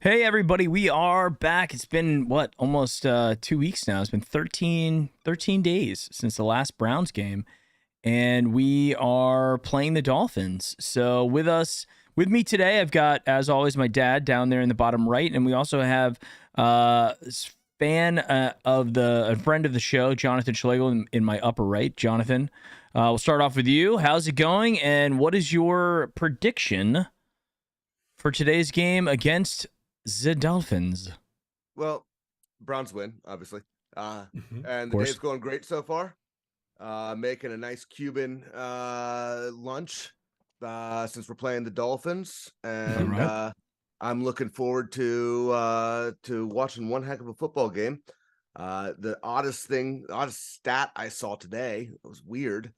Hey everybody, we are back. It's been almost 2 weeks now. It's been 13 days since the last Browns game, and we are playing the Dolphins. So with me today, I've got, as always, my dad down there in the bottom right, and we also have a friend of the show, Jonathan Schlegel, in my upper right. Jonathan, we'll start off with you. How's it going, and what is your prediction for today's game against the Dolphins? Well, Browns win, obviously. And the course. day's going great so far. Making a nice Cuban lunch since we're playing the Dolphins. And right. I'm looking forward to watching one heck of a football game. The oddest stat I saw today, it was weird,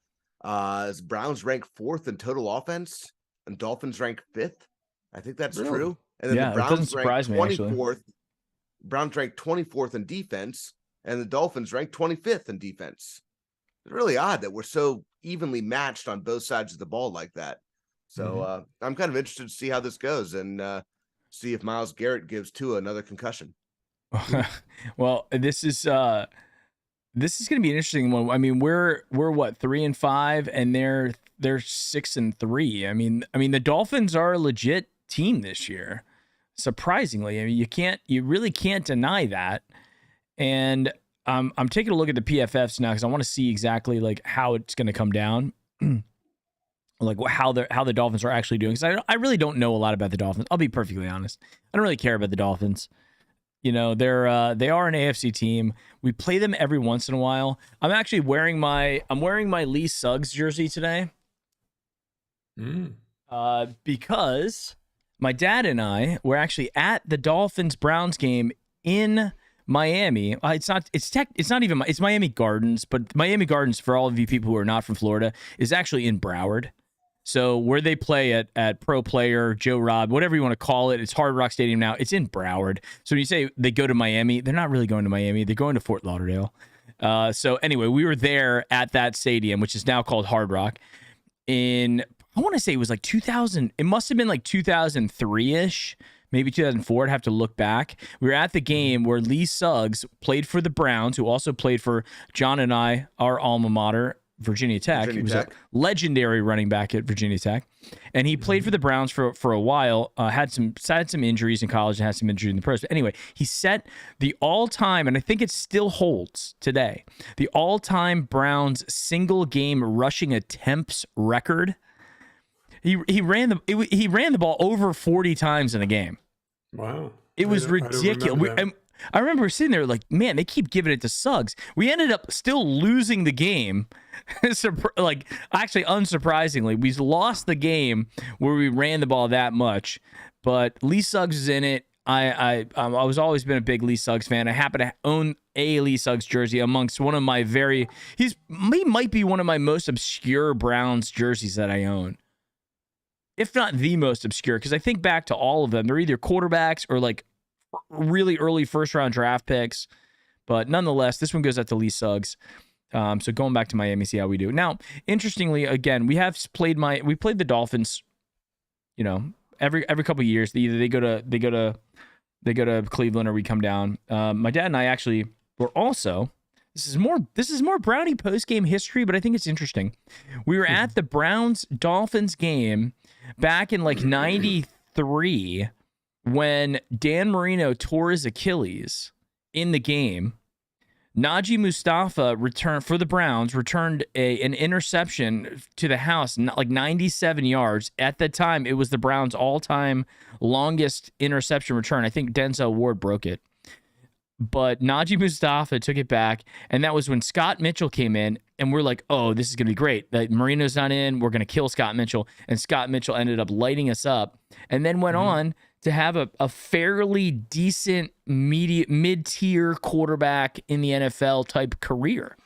is Browns rank 4th in total offense and Dolphins rank 5th. I think that's Really? true. And then Yeah, the that doesn't Browns surprise ranked me, actually. 24th. Browns ranked 24th in defense, and the Dolphins ranked 25th in defense. It's really odd that we're so evenly matched on both sides of the ball like that. So I'm kind of interested to see how this goes and see if Myles Garrett gives Tua another concussion. Well, this is going to be an interesting one. I mean, we're what, 3-5, and they're 6-3. I mean, the Dolphins are a legit team this year. Surprisingly, I mean, you really can't deny that. And I'm taking a look at the PFFs now because I want to see exactly like how it's going to come down, like how the Dolphins are actually doing. Because I really don't know a lot about the Dolphins. I'll be perfectly honest. I don't really care about the Dolphins. You know, they are an AFC team. We play them every once in a while. I'm actually wearing my Lee Suggs jersey today, because my dad and I were actually at the Dolphins-Browns game in Miami. It's Miami Gardens, but Miami Gardens, for all of you people who are not from Florida, is actually in Broward. So where they play at Pro Player, Joe Rob, whatever you want to call it, it's Hard Rock Stadium now. It's in Broward. So when you say they go to Miami, they're not really going to Miami. They're going to Fort Lauderdale. So anyway, we were there at that stadium, which is now called Hard Rock, I want to say it was like 2000. It must have been like 2003-ish, maybe 2004. I'd have to look back. We were at the game where Lee Suggs played for the Browns, who also played for John and I, our alma mater, Virginia Tech. He was a legendary running back at Virginia Tech. And he played for the Browns for a while, had some injuries in college and had some injuries in the pros. But anyway, he set the all-time, and I think it still holds today, the all-time Browns single-game rushing attempts record. He ran the ball over 40 times in a game. Wow. It was ridiculous. I remember sitting there like, man, they keep giving it to Suggs. We ended up still losing the game. Like, actually, unsurprisingly, we lost the game where we ran the ball that much. But Lee Suggs is in it. I was always been a big Lee Suggs fan. I happen to own a Lee Suggs jersey amongst one of my he might be one of my most obscure Browns jerseys that I own, if not the most obscure, because I think back to all of them. They're either quarterbacks or like really early first-round draft picks. But nonetheless, this one goes out to Lee Suggs. So going back to Miami, see how we do. Now, interestingly, again, we played the Dolphins, you know, every couple of years. Either they go to Cleveland or we come down. My dad and I actually were also. This is more Brownie post-game history, but I think it's interesting. We were at the Browns-Dolphins game back in like 93 when Dan Marino tore his Achilles in the game. Najee Mustafa returned an interception to the house, like 97 yards. At the time, it was the Browns' all-time longest interception return. I think Denzel Ward broke it. But Najee Mustafa took it back, and that was when Scott Mitchell came in, and we're like, oh, this is going to be great. Marino's not in. We're going to kill Scott Mitchell. And Scott Mitchell ended up lighting us up and then went on to have a fairly decent mid-tier quarterback in the NFL type career.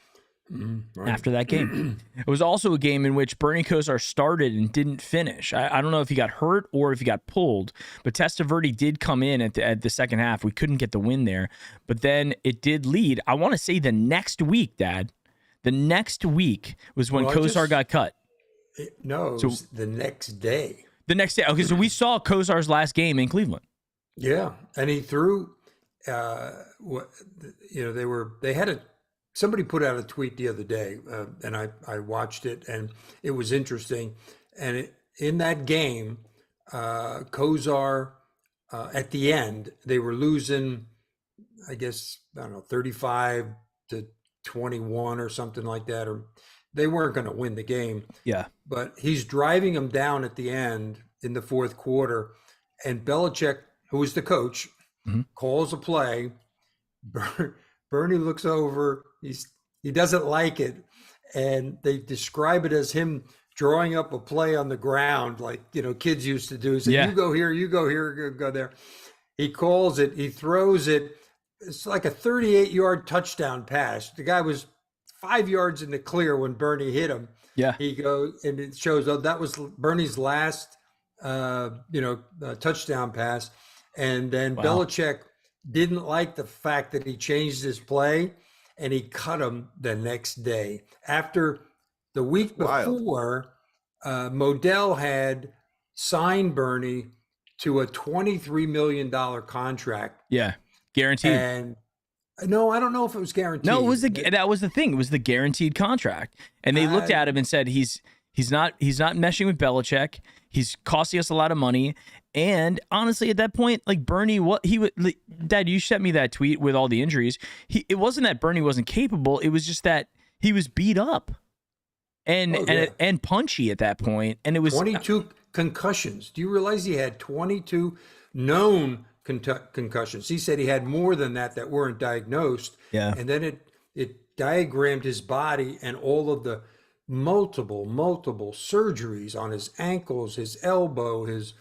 Right. After that game. It was also a game in which Bernie Kosar started and didn't finish. I don't know if he got hurt or if he got pulled, but Testaverde did come in at the second half. We couldn't get the win there, but then it did lead. I want to say the next week, Dad. The next week was when Kosar got cut. No, it was the next day. The next day. Okay, so we saw Kosar's last game in Cleveland. Yeah, and he threw. What they had somebody put out a tweet the other day, and I watched it, and it was interesting. And in that game, Kozar at the end they were losing, I guess, I don't know, 35-21 or something like that, or they weren't going to win the game. Yeah. But he's driving them down at the end in the fourth quarter, and Belichick, who is the coach, calls a play. Bernie looks over. He doesn't like it, and they describe it as him drawing up a play on the ground, like kids used to do. He said, Yeah. "You go here, you go here, go there." He calls it. He throws it. It's like a 38-yard touchdown pass. The guy was 5 yards in the clear when Bernie hit him. Yeah. He goes, and it shows, that was Bernie's last, touchdown pass. And then Belichick didn't like the fact that he changed his play, and he cut him the next day. After the week before, Modell had signed Bernie to a $23 million contract. Yeah. Guaranteed. And no, I don't know if it was guaranteed. No, it was that was the thing. It was the guaranteed contract. And they looked at him and said, he's not meshing with Belichick. He's costing us a lot of money. And honestly, at that point, like Bernie, Dad, you sent me that tweet with all the injuries. It wasn't that Bernie wasn't capable. It was just that he was beat up and punchy at that point. And it was 22 concussions. Do you realize he had 22 known concussions? He said he had more than that weren't diagnosed. Yeah. And then it diagrammed his body and all of the multiple surgeries on his ankles, his elbow, his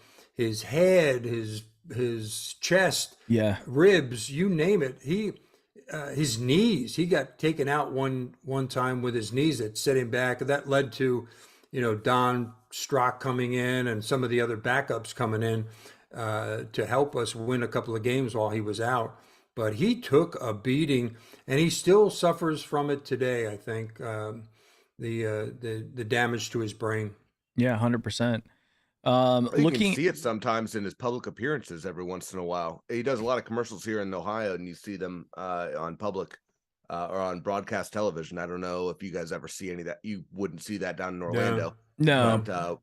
head, his chest, ribs, you name it. His knees, he got taken out one time with his knees that set him back. That led to, Don Strock coming in and some of the other backups coming in to help us win a couple of games while he was out. But he took a beating, and he still suffers from it today, I think, the damage to his brain. Yeah, 100%. You can see it sometimes in his public appearances every once in a while. He does a lot of commercials here in Ohio, and you see them on public or on broadcast television. I don't know if you guys ever see any of that. You wouldn't see that down in Orlando. No.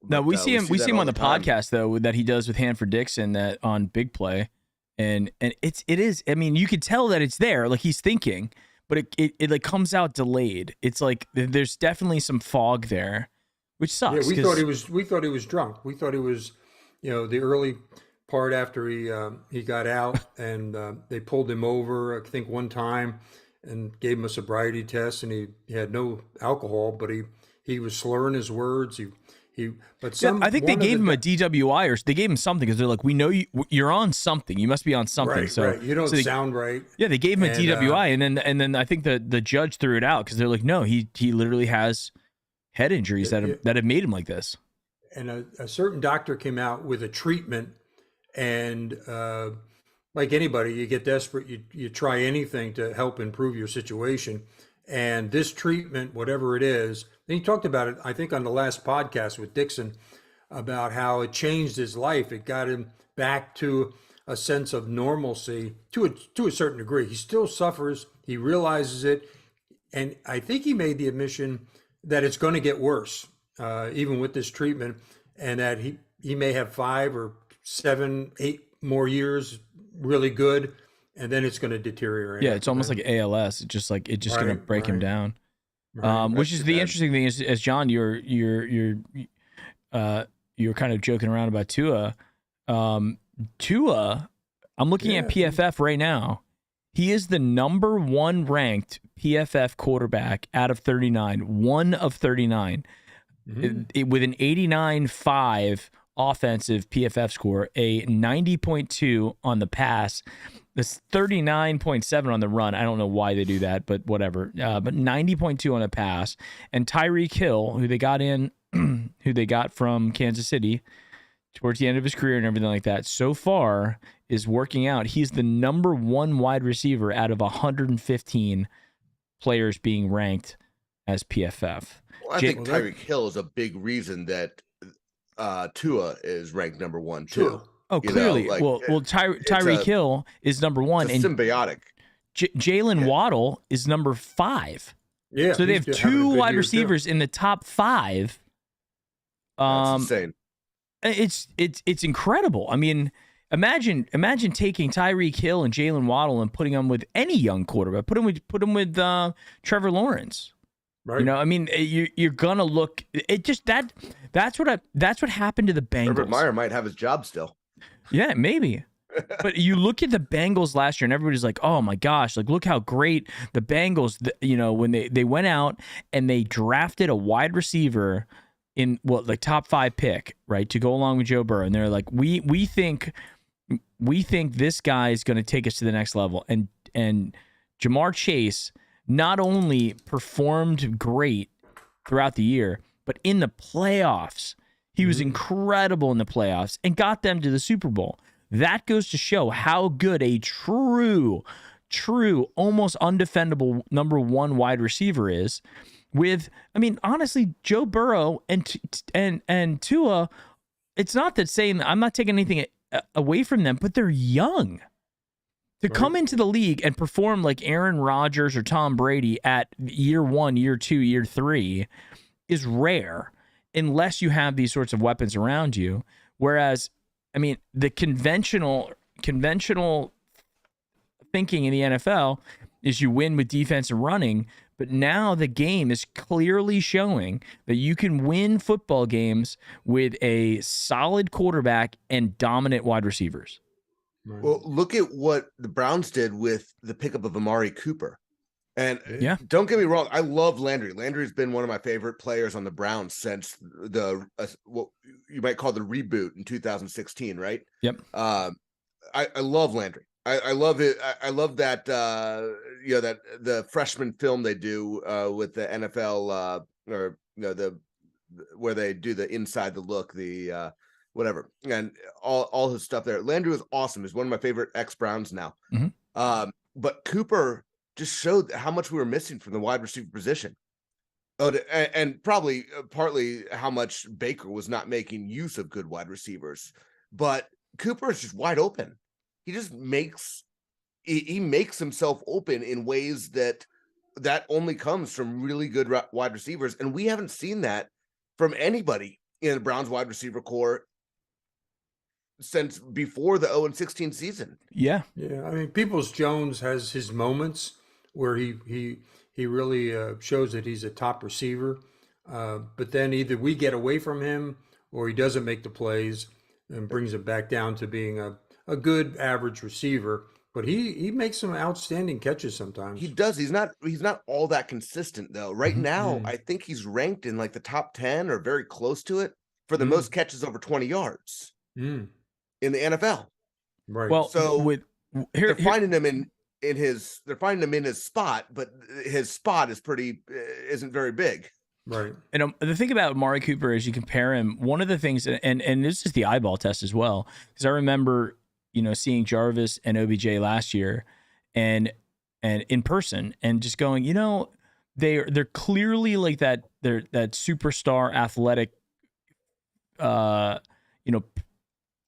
No, we see him on the podcast though that he does with Hanford Dixon that on Big Play, and it is. I mean, you could tell that it's there, like he's thinking, but it like comes out delayed. It's like there's definitely some fog there, which sucks. Yeah, we thought he was drunk. We thought he was, the early part after he got out, and they pulled him over, I think one time, and gave him a sobriety test, and he had no alcohol, but he was slurring his words. I think they gave him a DWI, or they gave him something because they're like, we know you're on something. You must be on something. Right. You don't sound right. Yeah, they gave him a DWI, and then I think the judge threw it out because they're like, no, he literally has head injuries that have made him like this. And a certain doctor came out with a treatment, and like anybody, you get desperate. You try anything to help improve your situation, and this treatment, whatever it is. And he talked about it, I think, on the last podcast with Dixon, about how it changed his life. It got him back to a sense of normalcy to a certain degree. He still suffers. He realizes it. And I think he made the admission that it's going to get worse, even with this treatment, and that he may have 5 or 7, 8 more years really good, and then it's going to deteriorate. Yeah, it's almost like ALS. It's just going to break him down. Right. Which is the interesting thing is, as John, you're kind of joking around about Tua. Tua, I'm looking at PFF right now. He is the number 1 ranked PFF quarterback out of 39, 1 of 39, with an 89.5 offensive PFF score, a 90.2 on the pass. This 39.7 on the run. I don't know why they do that, but whatever. But 90.2 on a pass. And Tyreek Hill, who they got from Kansas City towards the end of his career and everything like that, so far is working out. He's the number 1 wide receiver out of 115 players being ranked as PFF. Well, I think Tyreek Hill is a big reason that Tua is ranked number 1 too. Oh, clearly. Tyreek Hill is number 1, it's and symbiotic. Jalen Waddle is number 5. Yeah. So they have 2 wide receivers in the top 5. That's insane. It's incredible. I mean, imagine taking Tyreek Hill and Jalen Waddle and putting them with any young quarterback. Put them with Trevor Lawrence. Right. You know, I mean, you're gonna look. It just that's what happened to the Bengals. Herbert Meyer might have his job still. Yeah, maybe. But you look at the Bengals last year, and everybody's like, "Oh my gosh! Like, look how great the Bengals." When they went out and they drafted a wide receiver in top 5 pick, right, to go along with Joe Burrow, and they're like, "We think this guy is going to take us to the next level." And Jamar Chase not only performed great throughout the year, but in the playoffs, he was incredible in the playoffs and got them to the Super Bowl. That goes to show how good a true, almost undefendable number 1 wide receiver is. Honestly, Joe Burrow and Tua, it's not that saying I'm not taking anything away from them, but they're young. To come into the league and perform like Aaron Rodgers or Tom Brady at year 1, year 2, year 3 is rare unless you have these sorts of weapons around you. Whereas, the conventional thinking in the NFL is you win with defense and running, but now the game is clearly showing that you can win football games with a solid quarterback and dominant wide receivers. Well, look at what the Browns did with the pickup of Amari Cooper. And don't get me wrong, I love Landry. Landry's been one of my favorite players on the Browns since what you might call the reboot in 2016, right? Yep. I love Landry. I love it. I love that that the freshman film they do with the NFL where they do the inside the look, the whatever, and all his stuff there. Landry was awesome. He's one of my favorite ex-Browns now. Mm-hmm. But Cooper just showed how much we were missing from the wide receiver position. And probably partly how much Baker was not making use of good wide receivers. But Cooper is just wide open. He just makes himself open in ways that only comes from really good wide receivers. And we haven't seen that from anybody in the Browns wide receiver core since before the 0-16 season. Yeah. Peoples-Jones has his moments where he really shows that he's a top receiver. But then either we get away from him or he doesn't make the plays and brings it back down to being a good average receiver. But he makes some outstanding catches sometimes. He does. He's not all that consistent though. Right now, I think he's ranked in like the top 10 or very close to it for the most catches over 20 yards in the NFL. Right. Well, so they're finding him in his spot, but his spot isn't very big. Right. And the thing about Amari Cooper is you compare him. One of the things, and this is the eyeball test as well, because I remember seeing Jarvis and OBJ last year, and in person, and just going, they're clearly like that. They're that superstar athletic,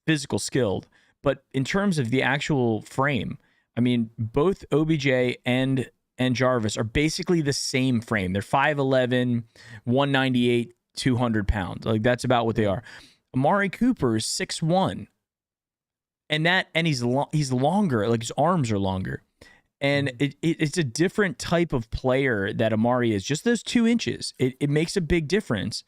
physical skilled. But in terms of the actual frame, both OBJ and Jarvis are basically the same frame. They're 5'11", 198, 200 pounds. Like that's about what they are. Amari Cooper is 6'1", and he's longer. Like his arms are longer, and it's a different type of player that Amari is. Just those 2 inches, it makes a big difference.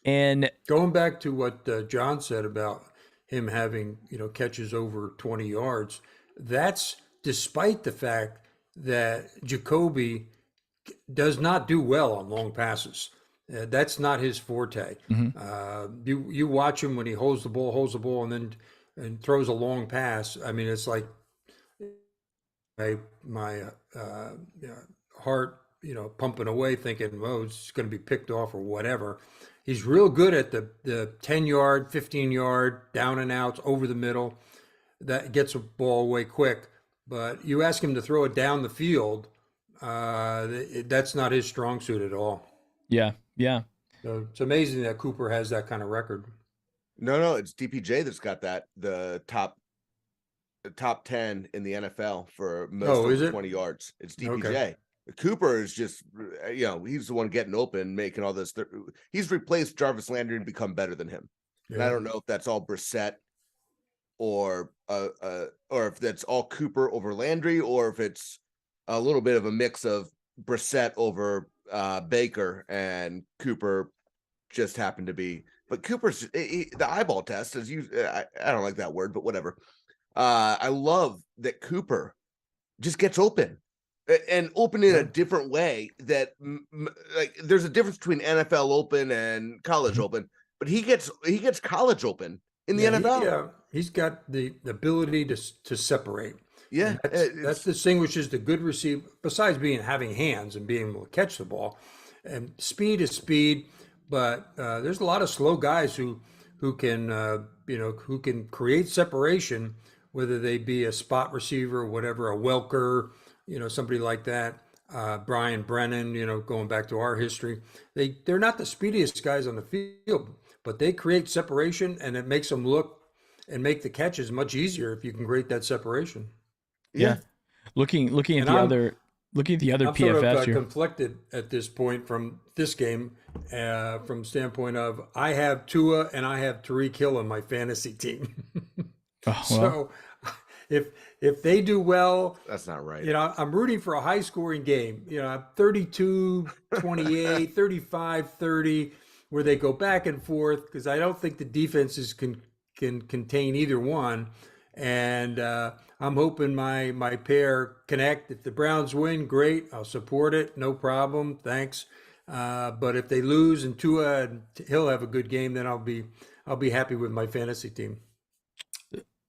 And going back to what John said about him having catches over 20 yards, that's despite the fact that Jacoby does not do well on long passes. That's not his forte. Mm-hmm. You watch him when he holds the ball, and throws a long pass. It's like my heart, pumping away, thinking, "Oh, it's going to be picked off or whatever." He's real good at the 10-yard, 15-yard, down and outs, over the middle. That gets a ball away quick. But you ask him to throw it down the field, that's not his strong suit at all. Yeah. So it's amazing that Cooper has that kind of record. No, it's DPJ that's got the top 10 in the NFL for most over 20 yards. It's DPJ. Okay. Cooper is just, he's the one getting open, making all this. He's replaced Jarvis Landry and become better than him. Yeah. And I don't know if that's all Brissett or if that's all Cooper over Landry, or if it's a little bit of a mix of Brissett over Baker, and Cooper just happened to be. But Cooper's the eyeball test is I don't like that word, but whatever. I love that Cooper just gets open and open in a different way. That like there's a difference between NFL open and college open, but he gets college open in the NFL. He's got the ability to separate. Yeah, that distinguishes the good receiver. Besides having hands and being able to catch the ball, and speed is speed. But there's a lot of slow guys who can create separation, whether they be a spot receiver or whatever, a Welker, somebody like that. Brian Brennan, going back to our history, they're not the speediest guys on the field, but they create separation, and it makes them look and make the catches much easier if you can create that separation. Yeah. Looking at the other I'm PFFs sort of here. conflicted at this point from this game, from standpoint of I have Tua and I have Tyreek Hill on my fantasy team. So if they do well, that's not right. I'm rooting for a high scoring game. 32-28, 35-30, where they go back and forth, because I don't think the defenses can contain either one. And I'm hoping my pair connect. If the Browns win, great. I'll support it. No problem. Thanks. But if they lose and Tua and Hill have a good game, then I'll be happy with my fantasy team.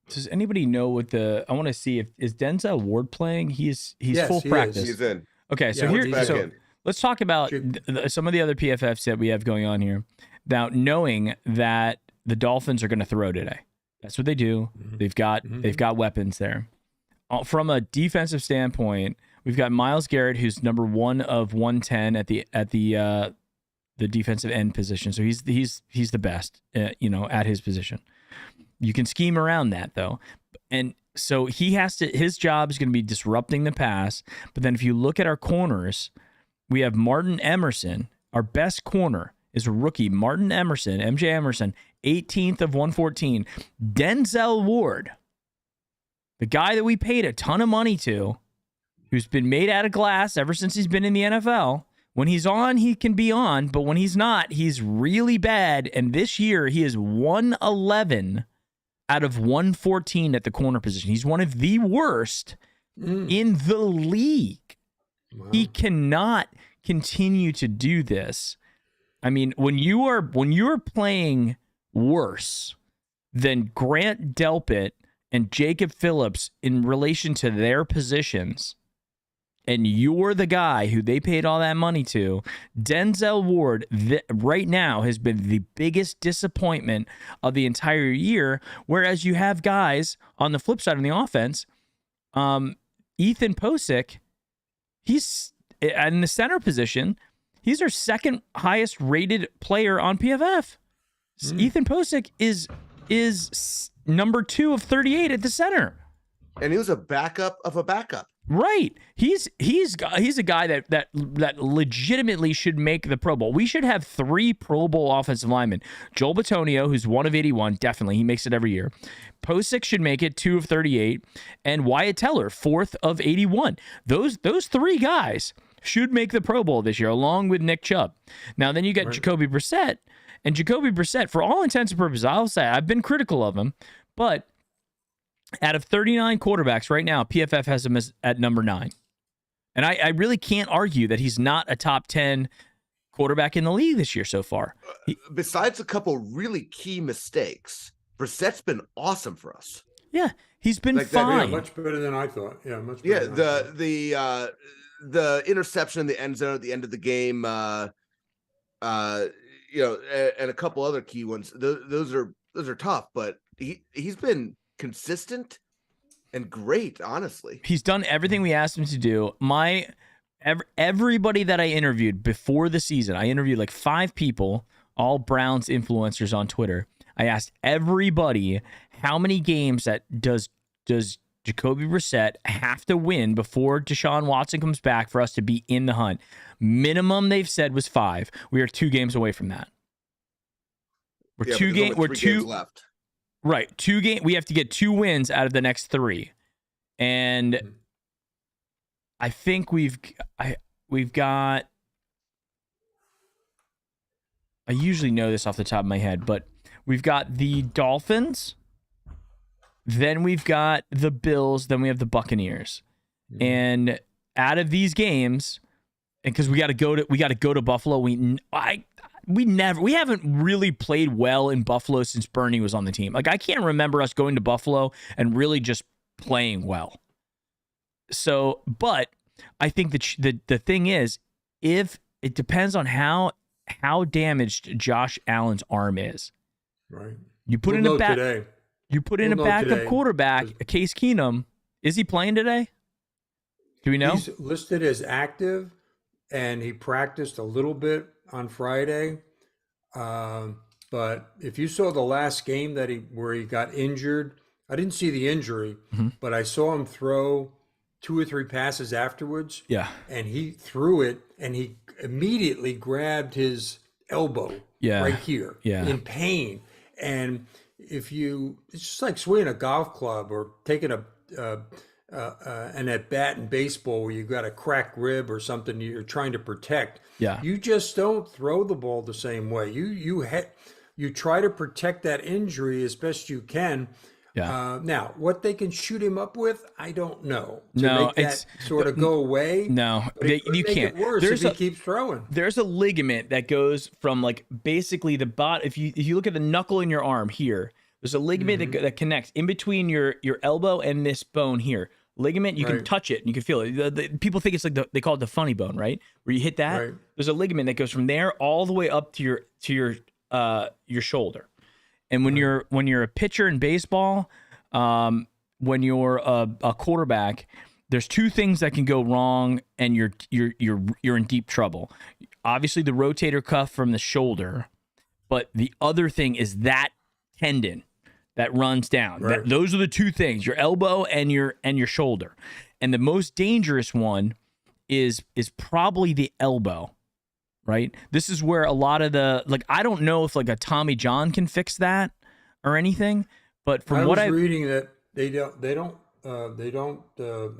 Does anybody know what I want to see if is Denzel Ward playing? He's full practice. He's in. Okay, so let's talk about some of the other PFFs that we have going on here. Now, knowing that the Dolphins are going to throw today. That's what they do. Mm-hmm. They've got weapons there. From a defensive standpoint, we've got Myles Garrett, who's number 1 of 110 at the defensive end position. So he's the best, at his position. You can scheme around that though, and so his job is going to be disrupting the pass. But then if you look at our corners, we have Martin Emerson. Our best corner is a rookie, Martin Emerson, MJ Emerson, 18th of 114. Denzel Ward, the guy that we paid a ton of money to, who's been made out of glass ever since he's been in the NFL. When he's on, he can be on, but when he's not, he's really bad. And this year, he is 111 out of 114 at the corner position. He's one of the worst in the league. Wow. He cannot continue to do this. I mean, when you're playing worse than Grant Delpit and Jacob Phillips in relation to their positions, and you're the guy who they paid all that money to, Denzel Ward right now has been the biggest disappointment of the entire year, whereas you have guys on the flip side of the offense, Ethan Posick, he's in the center position. He's our second highest rated player on PFF. Ethan Posick is number 2 of 38 at the center. And he was a backup of a backup. Right. He's a guy that legitimately should make the Pro Bowl. We should have 3 Pro Bowl offensive linemen. Joel Bitonio, who's 1 of 81, definitely. He makes it every year. Posick should make it 2 of 38. And Wyatt Teller, 4th of 81. Those 3 guys should make the Pro Bowl this year, along with Nick Chubb. Now, then you got Jacoby Brissett. And Jacoby Brissett, for all intents and purposes, I'll say I've been critical of him, but out of 39 quarterbacks right now, PFF has him at number 9. And I really can't argue that he's not a top 10 quarterback in the league this year so far. Besides a couple really key mistakes, Brissett's been awesome for us. Yeah, he's been fine. Much better than I thought. Yeah, much better. Yeah, the interception in the end zone at the end of the game, and a couple other key ones. Those are tough, but he's been consistent and great, honestly. He's done everything we asked him to do. Everybody that I interviewed before the season, I interviewed like 5 people, all Browns influencers on Twitter. I asked everybody how many games that does Jacoby Brissett have to win before Deshaun Watson comes back for us to be in the hunt. Minimum they've said was 5. We are 2 games away from that. We're 2 games. We're 2 games left. Right, 2 games. We have to get 2 wins out of the next 3, and I think we've got. I usually know this off the top of my head, but we've got the Dolphins, then we've got the Bills, then we have the Buccaneers, and out of these games, and because we got to go to Buffalo, we haven't really played well in Buffalo since Bernie was on the team. Like, I can't remember us going to Buffalo and really just playing well. So, but I think the thing is, if it depends on how damaged Josh Allen's arm is. Right. You put in a back. You put in a backup quarterback, Case Keenum. Is he playing today? Do we know? He's listed as active, and he practiced a little bit on Friday. But if you saw the last game where he got injured, I didn't see the injury, but I saw him throw 2 or 3 passes afterwards. Yeah. And he threw it, and he immediately grabbed his elbow right here in pain. And it's just like swinging a golf club or taking an at bat in baseball where you've got a cracked rib or something you're trying to protect. Yeah. You just don't throw the ball the same way. You try to protect that injury as best you can. Yeah. Now, what they can shoot him up with, I don't know. Make that sort of go away. No, you can't. It worse if he keeps throwing. There's a ligament that goes from like basically the bot. If you look at the knuckle in your arm here, there's a ligament that connects in between your elbow and this bone here. Ligament, you can touch it and you can feel it. People think it's like they call it the funny bone, right? Where you hit that. Right. There's a ligament that goes from there all the way up to your shoulder. And when you're a pitcher in baseball, when you're a quarterback, there's 2 things that can go wrong, and you're in deep trouble. Obviously, the rotator cuff from the shoulder, but the other thing is that tendon that runs down. Right. Those are the 2 things: your elbow and your shoulder. And the most dangerous one is probably the elbow. Right. This is where a lot of I don't know if like a Tommy John can fix that or anything, but from I was reading that they don't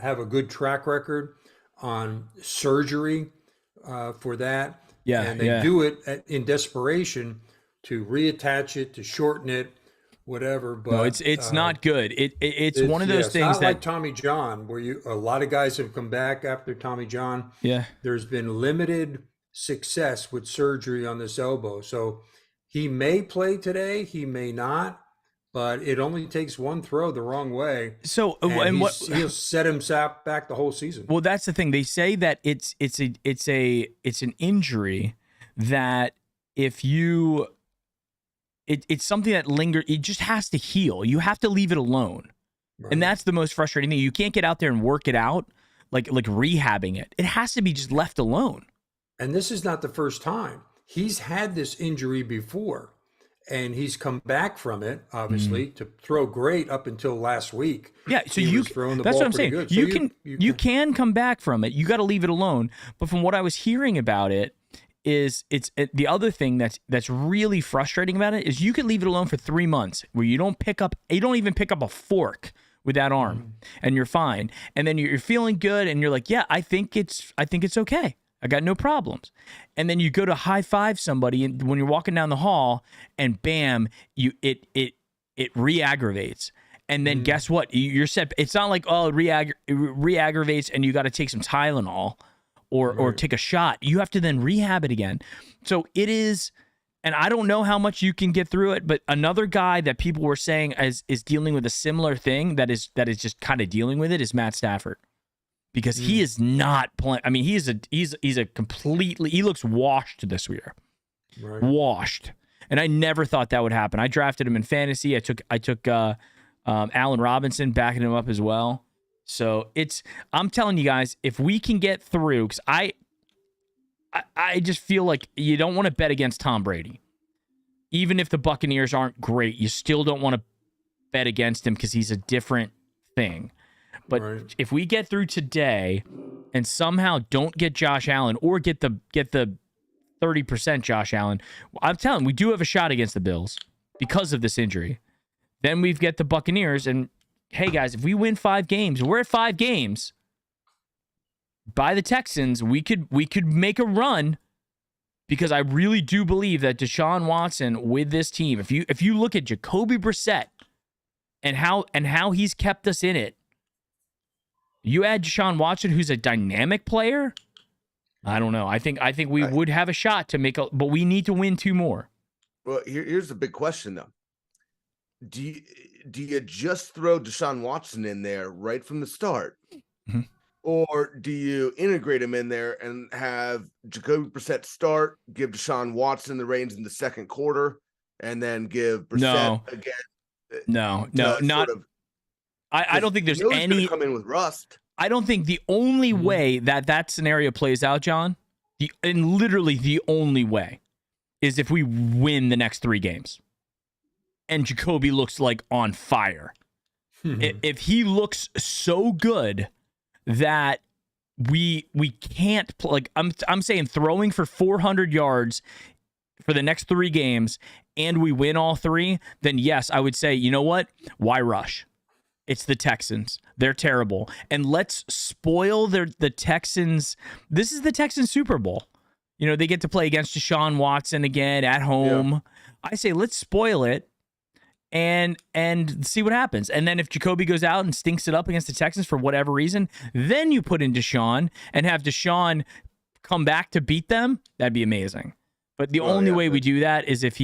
have a good track record on surgery for that. Yeah. And they do it in desperation to reattach it, to shorten it, whatever. But no, it's not good. It's one of those things not like Tommy John, where a lot of guys have come back after Tommy John. Yeah. There's been limited success with surgery on this elbow. So he may play today, he may not, but it only takes one throw the wrong way. So he'll set himself back the whole season. Well, that's the thing. They say that it's an injury that if you it's something that lingers, it just has to heal. You have to leave it alone. Right. And that's the most frustrating thing. You can't get out there and work it out like rehabbing it. It has to be just left alone. And this is not the first time. He's had this injury before, and he's come back from it, obviously, to throw great up until last week. Yeah, so that's what I'm saying. Good. You can come back from it. You got to leave it alone. But from what I was hearing about it, the other thing that's really frustrating about it is you can leave it alone for 3 months where you don't even pick up a fork with that arm, and you're fine. And then you're feeling good, and you're like, yeah, I think it's okay. I got no problems. And then you go to high five somebody, and when you're walking down the hall, and bam, it re-aggravates. And then guess what? You're set. It's not like, it re-aggravates and you got to take some Tylenol or take a shot. You have to then rehab it again. So it is, and I don't know how much you can get through it, but another guy that people were saying is dealing with a similar thing that is just kind of dealing with it is Matt Stafford. Because he is not playing. I mean, he's a completely. He looks washed this year, washed. And I never thought that would happen. I drafted him in fantasy. I took Allen Robinson, backing him up as well. So I'm telling you guys, if we can get through, because I just feel like you don't want to bet against Tom Brady. even if the Buccaneers aren't great, you still don't want to bet against him because he's a different thing. But if we get through today and somehow don't get Josh Allen or get the 30% Josh Allen, I'm telling you, we do have a shot against the Bills because of this injury. Then we get the Buccaneers, and hey guys, if we win 5 games, we're at 5 games by the Texans, we could make a run, because I really do believe that Deshaun Watson with this team, if you look at Jacoby Brissett and how he's kept us in it, you add Deshaun Watson, who's a dynamic player, I don't know. I think we would have a shot to make but we need to win 2 more. Well, here's the big question though. Do you just throw Deshaun Watson in there right from the start? Mm-hmm. Or do you integrate him in there and have Jacoby Brissett start, give Deshaun Watson the reins in the second quarter, and then give Brissett again? Not. I don't think there's any come in with rust. I don't think the only way that scenario plays out, John, and literally the only way, is if we win the next 3 games, and Jacoby looks like on fire. If he looks so good that we can't like I'm saying throwing for 400 yards for the next 3 games and we win all 3, then yes, I would say, you know what? Why rush? It's the Texans. They're terrible. And let's spoil the Texans. This is the Texans Super Bowl. You know, they get to play against Deshaun Watson again at home. Yeah. I say let's spoil it and see what happens. And then if Jacoby goes out and stinks it up against the Texans for whatever reason, then you put in Deshaun and have Deshaun come back to beat them. That'd be amazing. But the only way we do that is if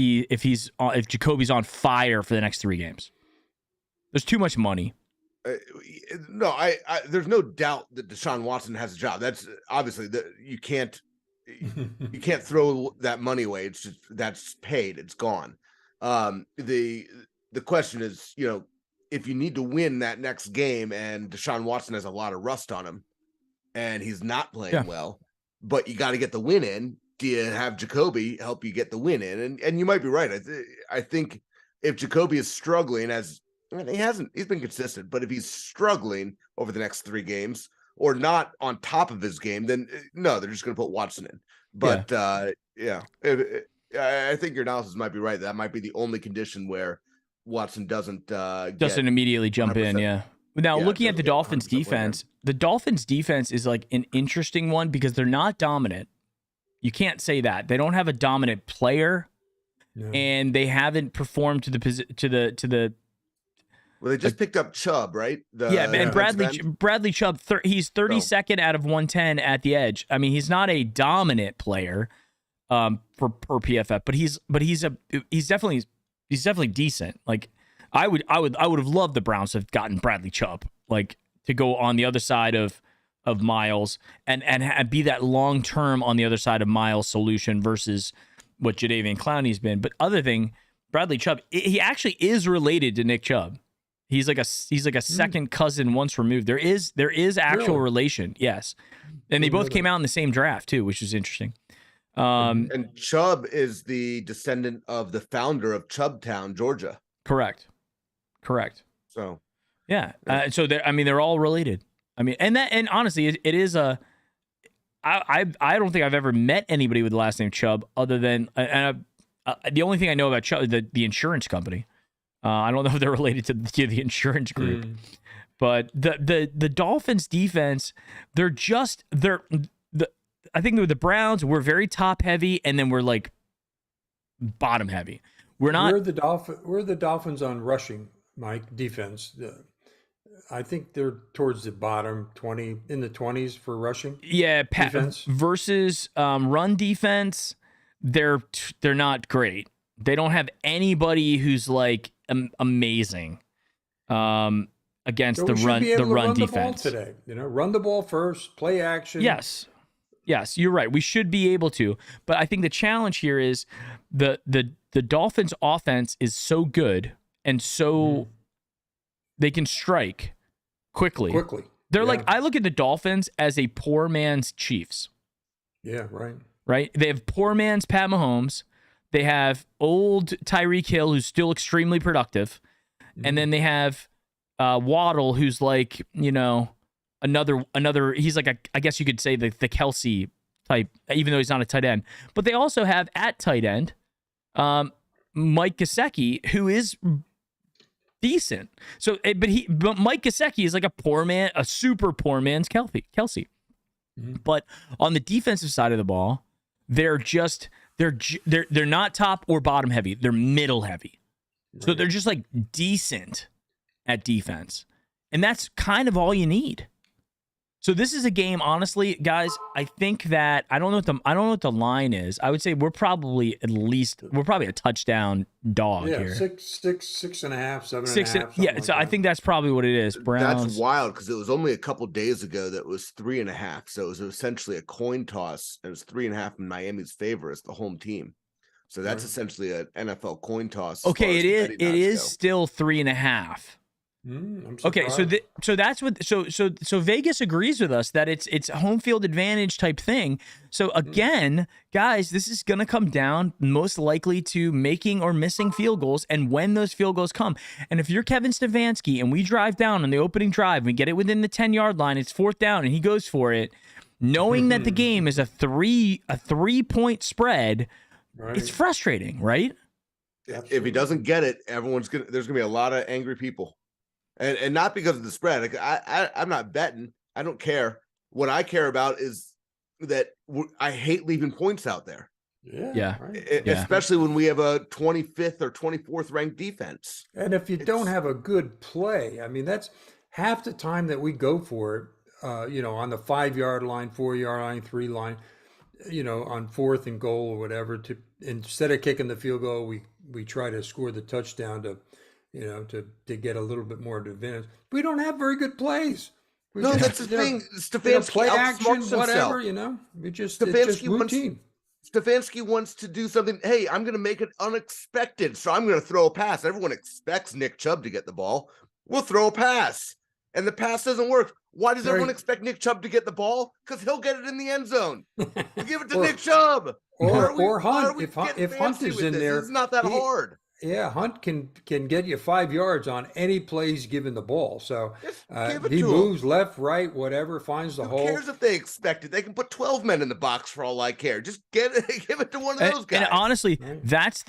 Jacoby's on fire for the next 3 games. There's too much money. No, there's no doubt that Deshaun Watson has a job. That's obviously you can't throw that money away. It's just that's paid. It's gone. The question is, you know, if you need to win that next game and Deshaun Watson has a lot of rust on him and he's not playing well, but you got to get the win in. Do you have Jacoby help you get the win in? And you might be right. I think if Jacoby is struggling he's been consistent, but if he's struggling over the next 3 games or not on top of his game, then no, they're just going to put Watson in. But I think your analysis might be right. That might be the only condition where Watson doesn't immediately jump in. Yeah. Now looking at the Dolphins defense, the Dolphins defense is like an interesting one because they're not dominant. You can't say that. They don't have a dominant player, and they haven't performed to the. Well, they just picked up Chubb, right? And Bradley Chubb, he's 32nd out of 110 at the edge. I mean, he's not a dominant player per PFF, but he's definitely decent. Like I would have loved the Browns to have gotten Bradley Chubb, like to go on the other side of Miles and be that long term on the other side of Miles' solution versus what Jadeveon Clowney's been. But other thing, Bradley Chubb, he actually is related to Nick Chubb. He's like a second cousin once removed. There is actual relation, yes. And they both came out in the same draft too, which is interesting. And Chubb is the descendant of the founder of Chubbtown, Georgia. Correct. So yeah. So they're all related. I mean, and honestly, it is I don't think I've ever met anybody with the last name Chubb other than the only thing I know about Chubb, the insurance company. I don't know if they're related to the insurance group, but the Dolphins defense, I think with the Browns, we're very top heavy, and then we're like bottom heavy. We're not. We're the Dolphins on rushing, Mike, defense. I think they're towards the bottom 20 in the 20s for rushing. Yeah, defense versus run defense, they're not great. They don't have anybody who's like amazing against the run defense today. You know, run the ball first, play action. Yes, you're right. We should be able to, but I think the challenge here is the Dolphins' offense is so good and so they can strike quickly. They're like, I look at the Dolphins as a poor man's Chiefs. Yeah, right. Right. They have poor man's Pat Mahomes. They have old Tyreek Hill, who's still extremely productive. And then they have Waddle, who's like, another. He's like I guess you could say the Kelsey type, even though he's not a tight end. But they also have at tight end Mike Gesicki, who is decent. So, but Mike Gesicki is like a super poor man's Kelsey. But on the defensive side of the ball, they're not top or bottom heavy. They're middle heavy. Right. So they're just like decent at defense. And that's kind of all you need. So this is a game, honestly, guys, I think that I don't know what the line is. I would say we're probably a touchdown dog here. 6.5, 7.5. Yeah, so I think that's probably what it is. Browns. That's wild because it was only a couple days ago that was 3.5. So it was essentially a coin toss. It was 3.5 in Miami's favor as the home team. So that's essentially an NFL coin toss. Okay, it is still 3.5. Okay, so that's what so Vegas agrees with us that it's a home field advantage type thing. So again, guys, this is gonna come down most likely to making or missing field goals and when those field goals come. And if you're Kevin Stefanski and we drive down on the opening drive, we get it within the 10-yard line, it's 4th down, and he goes for it, knowing that the game is a 3-point spread, it's frustrating, right? If he doesn't get it, there's gonna be a lot of angry people. And not because of the spread. Like, I'm not betting. I don't care. What I care about is that I hate leaving points out there. Yeah. Especially when we have a 25th or 24th ranked defense. And if you don't have a good play, I mean, that's half the time that we go for it, on the 5-yard line, 4-yard line, 3 line, on 4th and goal or whatever, instead of kicking the field goal, we try to score the touchdown to get a little bit more advantage. We don't have very good plays. That's the thing. Stefanski play action, whatever, himself. It's just routine. Stefanski wants to do something. Hey, I'm going to make it unexpected, so I'm going to throw a pass. Everyone expects Nick Chubb to get the ball. We'll throw a pass, and the pass doesn't work. Why does everyone expect Nick Chubb to get the ball? Because he'll get it in the end zone. We'll give it to Nick Chubb. Or Hunt. If Hunt is in there, it's not that hard. Yeah, Hunt can get you 5 yards on any plays given the ball. So he moves left, right, whatever, finds the hole. Who cares if they expect it? They can put 12 men in the box for all I care. Just give it to one of those guys. And honestly, that's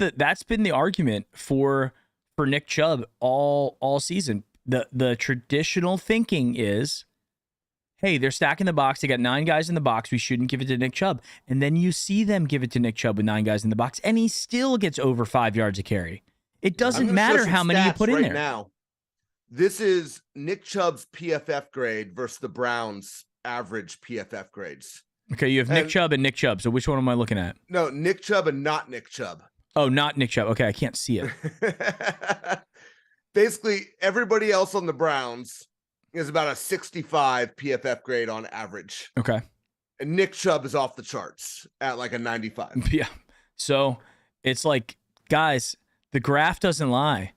been the argument for Nick Chubb all season. The traditional thinking is, hey, they're stacking the box. They got 9 guys in the box. We shouldn't give it to Nick Chubb. And then you see them give it to Nick Chubb with 9 guys in the box, and he still gets over 5 yards a carry. It doesn't matter how many you put in there. Now, this is Nick Chubb's PFF grade versus the Browns' average PFF grades. Okay, you have Nick Chubb and Nick Chubb. So which one am I looking at? No, Nick Chubb and not Nick Chubb. Oh, not Nick Chubb. Okay, I can't see it. Basically, everybody else on the Browns is about a 65 PFF grade on average. Okay. And Nick Chubb is off the charts at like a 95. Yeah. So it's like, guys, the graph doesn't lie.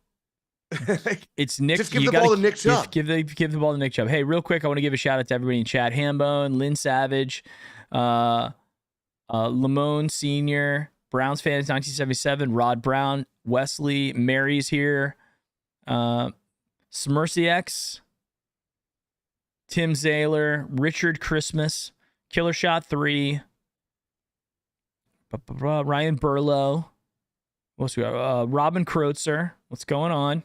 It's Nick. Just give the ball to Nick Chubb. Give the ball to Nick Chubb. Hey, real quick, I want to give a shout out to everybody in chat. Hambone, Lynn Savage, Lamone Sr., Browns fans 1977, Rod Brown, Wesley, Mary's here, Smercy X, Tim Zaylor, Richard Christmas, Killer Shot 3, Ryan Burlow. What else we got? Robin Kreutzer. What's going on?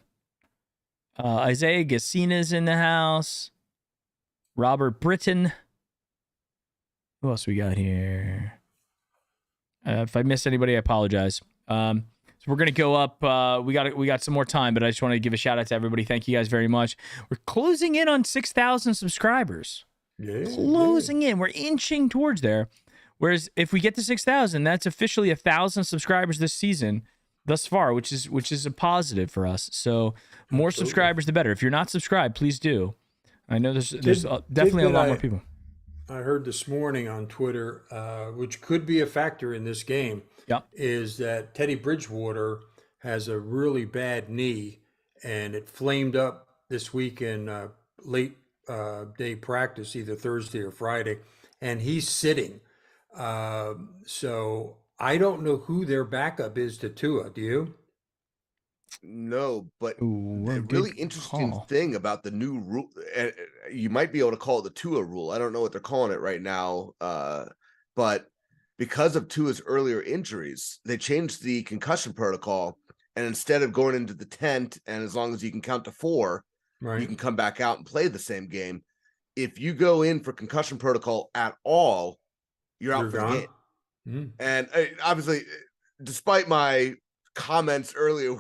Isaiah Gassina's in the house. Robert Britton. Who else we got here? If I missed anybody, I apologize. So we're gonna go up. We got some more time, but I just want to give a shout out to everybody. Thank you guys very much. We're closing in on 6,000 subscribers. Closing in. We're inching towards there. Whereas if we get to 6,000, that's officially 1,000 subscribers this season thus far, which is a positive for us. So more subscribers, the better. If you're not subscribed, please do. I know there's definitely a lot more people. I heard this morning on Twitter, which could be a factor in this game, is that Teddy Bridgewater has a really bad knee, and it flamed up this week in late day practice, either Thursday or Friday, and he's sitting. So I don't know who their backup is to Tua. Do you? No, but Ooh, the good really interesting call. thing about the new rule, you might be able to call it the Tua rule. I don't know what they're calling it right now, but because of Tua's earlier injuries, they changed the concussion protocol, and instead of going into the tent, and as long as you can count to 4, you can come back out and play the same game. If you go in for concussion protocol at all, you're out for the game. Mm. And obviously, despite my comments earlier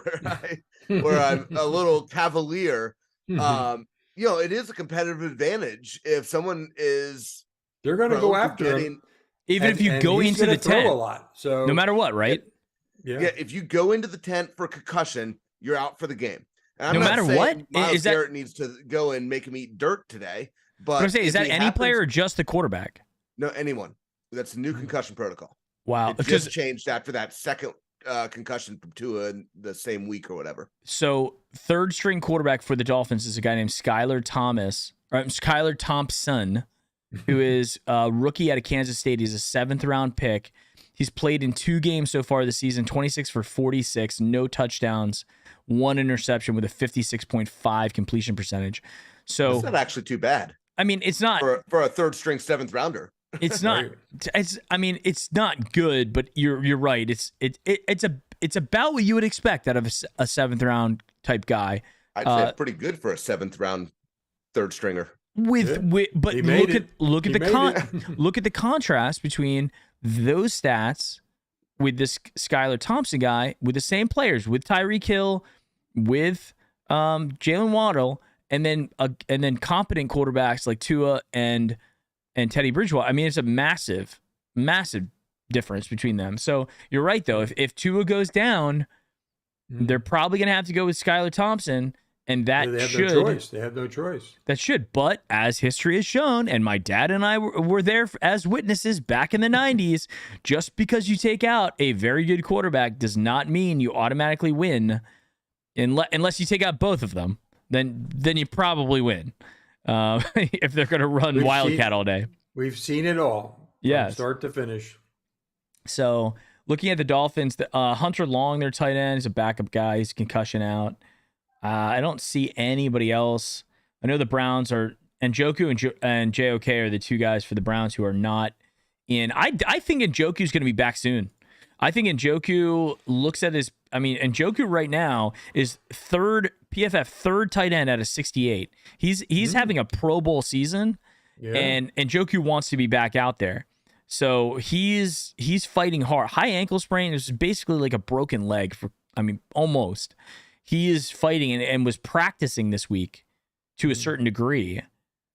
where I'm a little cavalier, it is a competitive advantage if someone is They're going to go after him. Even if you go into the tent a lot, so no matter what, right? Yeah, if you go into the tent for concussion, you're out for the game. And no matter what, Myles Garrett needs to go and make him eat dirt today. But I'm saying, is that any player or just the quarterback? No, anyone. That's a new concussion protocol. Wow, it just changed after that second concussion from Tua in the same week or whatever. So third string quarterback for the Dolphins is a guy named Skylar Thompson, who is a rookie out of Kansas State. He's a 7th round pick. He's played in 2 games so far this season, 26 for 46, no touchdowns, 1 interception with a 56.5 completion percentage. So it's not actually too bad. I mean, it's not for a third string 7th rounder. It's not. It's not good, but you're right. It's about what you would expect out of a 7th round type guy. I'd say it's pretty good for a 7th round third stringer. Look at the contrast between those stats with this Skylar Thompson guy with the same players, with Tyreek Hill, with Jalen Waddle, and then competent quarterbacks like Tua and Teddy Bridgewater. I mean, it's a massive, massive difference between them. So you're right, though. If Tua goes down, they're probably going to have to go with Skylar Thompson, and they have no choice. They have no choice. That should. But as history has shown, and my dad and I were there as witnesses back in the 90s, just because you take out a very good quarterback does not mean you automatically win, unless you take out both of them. Then you probably win. If they're going to run Wildcat all day. We've seen it all. From start to finish. So looking at the Dolphins, Hunter Long, their tight end, is a backup guy. He's concussion out. I don't see anybody else. I know the Browns are Njoku and JOK are the 2 guys for the Browns who are not in. I think Njoku's going to be back soon. I think Njoku looks at his. I mean, Njoku right now is PFF third tight end out of 68. He's having a Pro Bowl season, and Njoku wants to be back out there. So he's fighting hard. High ankle sprain is basically like a broken leg almost. He is fighting and was practicing this week to a certain degree.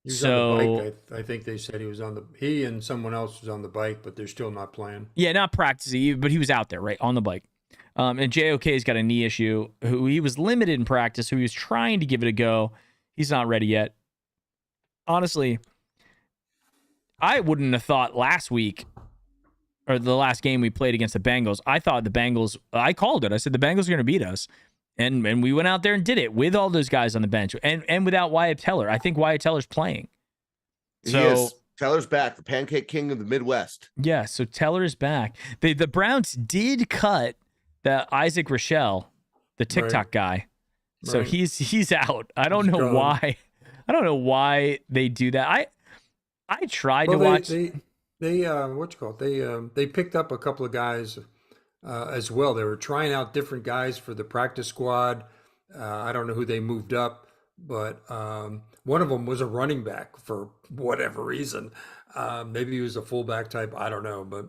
He was on the bike. I think they said he and someone else was on the bike, but they're still not playing. Yeah, not practicing, but he was out there, right, on the bike. And JOK's got a knee issue, who he was limited in practice, who he was trying to give it a go. He's not ready yet. Honestly, I wouldn't have thought last week, or the last game we played against the Bengals, I thought the Bengals, I called it. I said the Bengals are going to beat us. And we went out there and did it with all those guys on the bench and without Wyatt Teller. I think Wyatt Teller's playing. So Teller's back, the pancake king of the Midwest. Yeah, so Teller's back. The Browns did cut the Isaac Rochelle, the TikTok guy. So he's out. I don't know why. I don't know why they do that. I tried to watch. They picked up a couple of guys as well. They were trying out different guys for the practice squad. I don't know who they moved up, but one of them was a running back for whatever reason. Maybe he was a fullback type. I don't know. But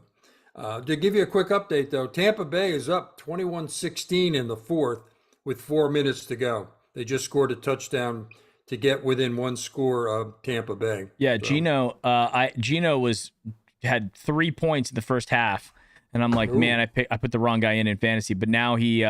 to give you a quick update, though, Tampa Bay is up 21-16 in the 4th with 4 minutes to go. They just scored a touchdown to get within 1 score of Tampa Bay. Yeah, so. Gino had 3 points in the first half. And I'm like, man, I put the wrong guy in fantasy. But now he's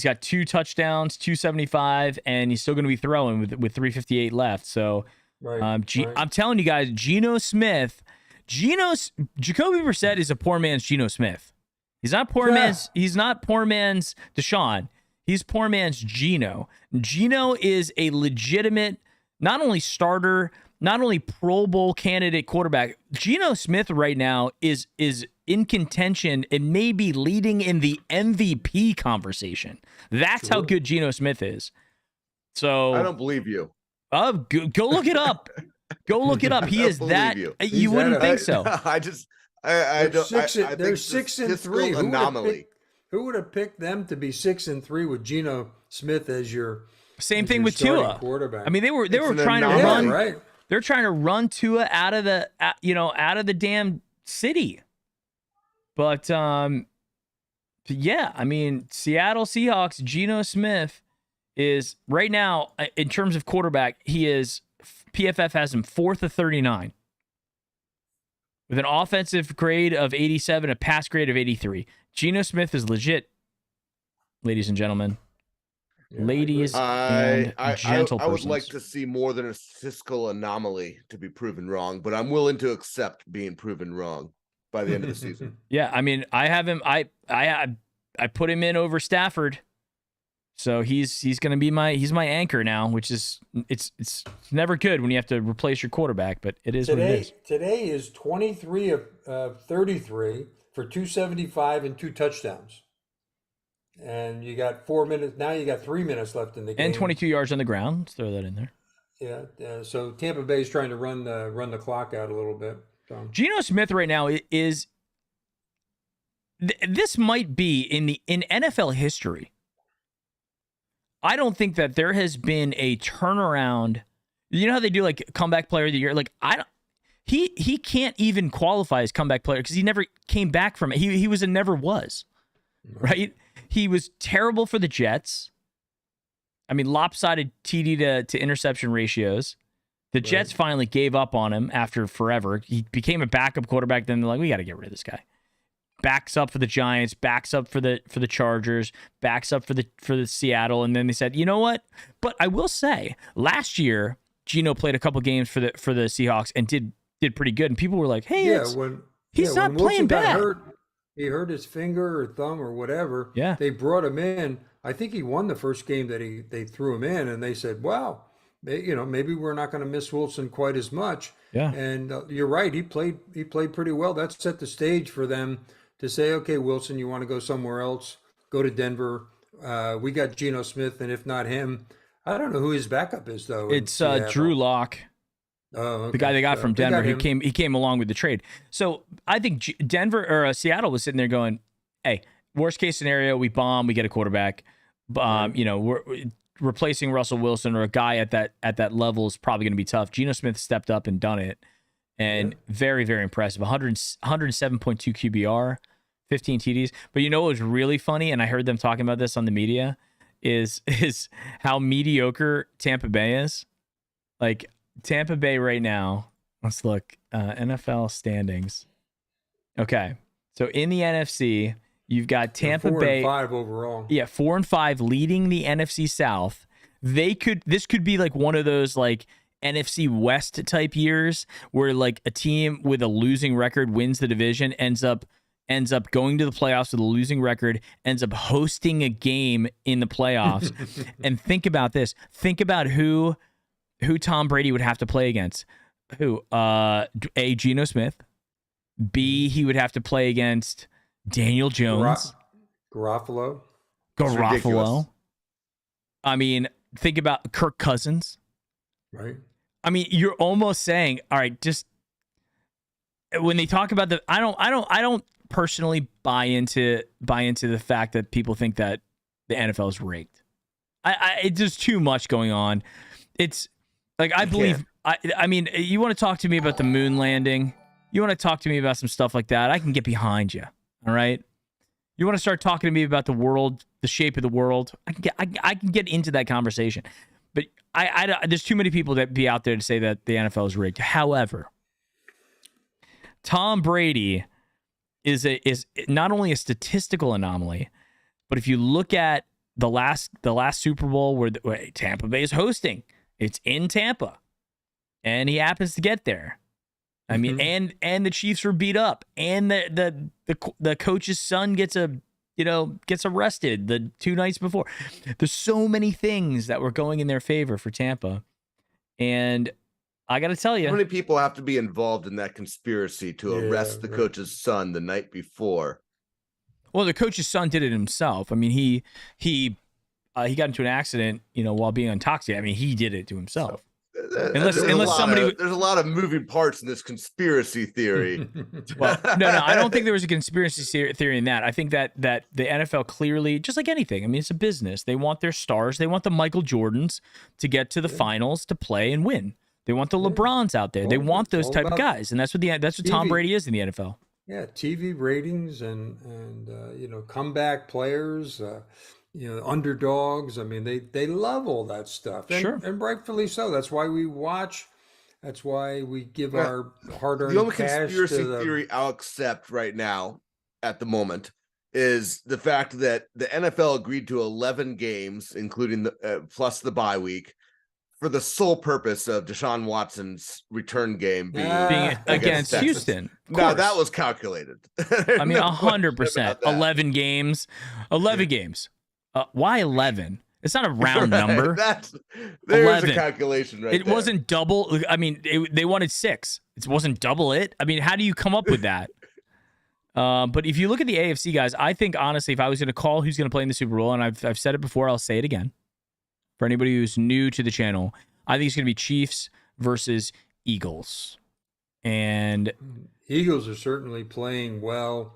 got 2 touchdowns, 275, and he's still going to be throwing with 3:58 left. So I'm telling you guys, Geno Smith, Jacoby Brissett is a poor man's Geno Smith. He's not poor man's Deshaun. He's poor man's Geno. Geno is a legitimate, not only starter, not only Pro Bowl candidate quarterback. Geno Smith right now is in contention and maybe leading in the MVP conversation. That's how good Geno Smith is. So I don't believe you. Go look it up. Go look it up. He is that. You wouldn't think so. I don't. They're 6-3. Anomaly. Who would have picked them to be 6-3 with Geno Smith as your same thing with Tua quarterback? I mean, they were trying to run. Right. They're trying to run Tua out of the damn city. But yeah, I mean, Seattle Seahawks, Geno Smith is right now in terms of quarterback. He is PFF has him 4th of 39 with an offensive grade of 87, a pass grade of 83. Geno Smith is legit, ladies and gentlemen. Yeah, ladies and gentle I would persons. like to see more than a statistical anomaly to be proven wrong, but I'm willing to accept being proven wrong by the end of the season. Yeah, I mean, I have him. I put him in over Stafford, so he's going to be my anchor now, which is it's never good when you have to replace your quarterback, but it is what it is. Today is 23 of 33 for 275 and 2 touchdowns. And you got 4 minutes. Now you got 3 minutes left in the game. And 22 yards on the ground. Let's throw that in there. Yeah. So Tampa Bay is trying to run the clock out a little bit. So. Geno Smith right now is. This might be in NFL history. I don't think that there has been a turnaround. You know how they do like comeback player of the year? Like he can't even qualify as comeback player because he never came back from it. He was and never was. Right? He was terrible for the Jets. I mean, lopsided TD to interception ratios. The Jets finally gave up on him after forever. He became a backup quarterback. Then they're like, we got to get rid of this guy. Backs up for the Giants, backs up for the Chargers, backs up for the Seattle, and then they said, you know what? But I will say, last year Geno played a couple games for the Seahawks and did pretty good, and people were like, hey, he's not playing bad. He hurt his finger or thumb or whatever. Yeah. They brought him in. I think he won the first game that they threw him in, and they said, wow, maybe we're not going to miss Wilson quite as much. Yeah. And you're right. He played pretty well. That set the stage for them to say, okay, Wilson, you want to go somewhere else? Go to Denver. We got Geno Smith, and if not him, I don't know who his backup is, though. It's Drew Lock. Oh, okay. The guy they got from Denver. He came along with the trade. So I think Denver or Seattle was sitting there going, "Hey, worst case scenario, we bomb, we get a quarterback. We're replacing Russell Wilson or a guy at that level is probably going to be tough." Geno Smith stepped up and done it, and very, very impressive. 107.2 QBR, 15 TDs. But you know what was really funny, and I heard them talking about this on the media, is how mediocre Tampa Bay is. Like, Tampa Bay right now, let's look, NFL standings. Okay, so in the NFC, you've got Tampa Bay 4-5 overall. Yeah, 4-5 leading the NFC South. This could be like one of those like NFC West type years where like a team with a losing record wins the division, ends up going to the playoffs with a losing record, ends up hosting a game in the playoffs. And think about this. Think about who Tom Brady would have to play against. Who? A, Geno Smith. B, he would have to play against Daniel Jones. Garofalo. I mean, think about Kirk Cousins. Right. I mean, you're almost saying, all right, just when they talk about I don't personally buy into the fact that people think that the NFL is rigged. It's just too much going on. It's like, I believe, I mean, you want to talk to me about the moon landing? You want to talk to me about some stuff like that? I can get behind you. All right. You want to start talking to me about the world, the shape of the world? I can get into that conversation. But there's too many people that be out there to say that the NFL is rigged. However, Tom Brady is not only a statistical anomaly, but if you look at the last Super Bowl where Tampa Bay is hosting, it's in Tampa, and he happens to get there. I mean, and the Chiefs were beat up, and the coach's son gets arrested the 2 nights before. There's so many things that were going in their favor for Tampa, and I got to tell How you, many people have to be involved in that conspiracy to arrest the coach's son the night before? well, the coach's son did it himself. I mean, he got into an accident, while being intoxicated. I mean, he did it to himself. Unless somebody, there's a lot of moving parts in this conspiracy theory. well, no, I don't think there was a conspiracy theory in that. I think that the NFL clearly, just like anything, I mean, it's a business. They want their stars. They want the Michael Jordans to get to the finals to play and win. They want the LeBrons out there. They want those type of guys, and that's what Tom Brady is in the NFL. Yeah, TV ratings and comeback players. Underdogs. I mean, they love all that stuff. Sure. And rightfully so. That's why we watch. That's why we give our hard-earned The only cash conspiracy to theory I'll accept right now, at the moment, is the fact that the NFL agreed to 11 games, including the plus the bye week, for the sole purpose of Deshaun Watson's return game being against Houston. No, that was calculated. I mean, 100%. 11 games. 11 games. Why 11? It's not a round number. There's a calculation right there. It wasn't double. I mean, they wanted 6. It wasn't double it. I mean, how do you come up with that? But if you look at the AFC guys, I think, honestly, if I was going to call who's going to play in the Super Bowl, and I've said it before, I'll say it again. For anybody who's new to the channel, I think it's going to be Chiefs versus Eagles. And Eagles are certainly playing well.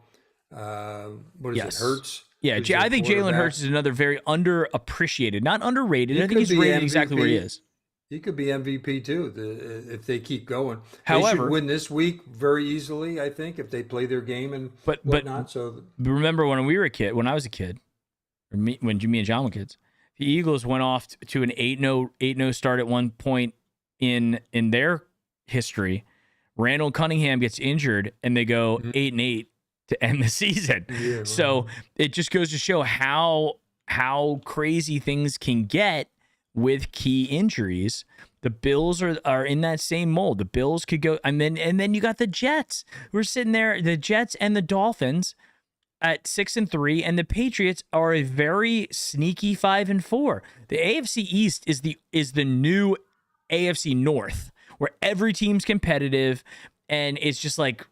What is it, Hurts? Yeah, I think Jalen Hurts is another very underappreciated, not underrated. I think he's rated exactly where he is. He could be MVP too if they keep going. However, they should win this week very easily, I think, if they play their game and whatnot. So remember when I was a kid, when me and John were kids, the Eagles went off to an 8-0 start at one point in their history. Randall Cunningham gets injured, and they go 8-8 to end the season. Yeah, so it just goes to show how crazy things can get with key injuries. The Bills are in that same mold. The Bills could go, and then you got the Jets. We're sitting there, the Jets and the Dolphins at 6-3, and the Patriots are a very sneaky 5-4. The AFC East is the new AFC North, where every team's competitive, and it's just like,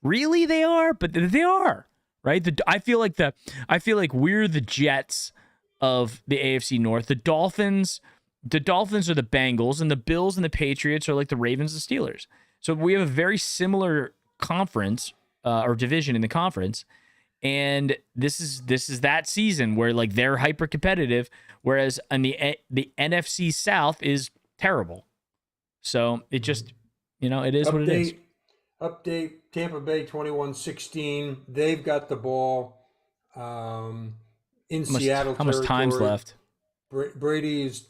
really they are, but they are, right? I feel like we're the Jets of the AFC North. The Dolphins are the Bengals, and the Bills and the Patriots are like the Ravens and Steelers. So we have a very similar conference or division in the conference, and this is that season where like they're hyper competitive, whereas on the NFC South is terrible. So it just it is what it is. Update: Tampa Bay 21-16. They've got the ball in Seattle. How much time's left? Brady is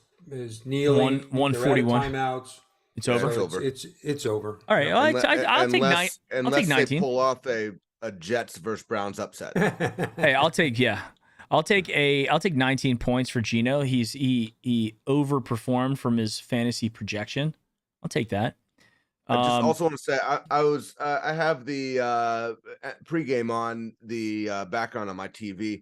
kneeling. 141 timeouts. It's over. It's over. All right, I'll take 9. I'll take 19. They pull off a Jets versus Browns upset. Hey, I'll take 19 points for Geno. He overperformed from his fantasy projection. I'll take that. I just also want to say I have the pregame on the background on my TV.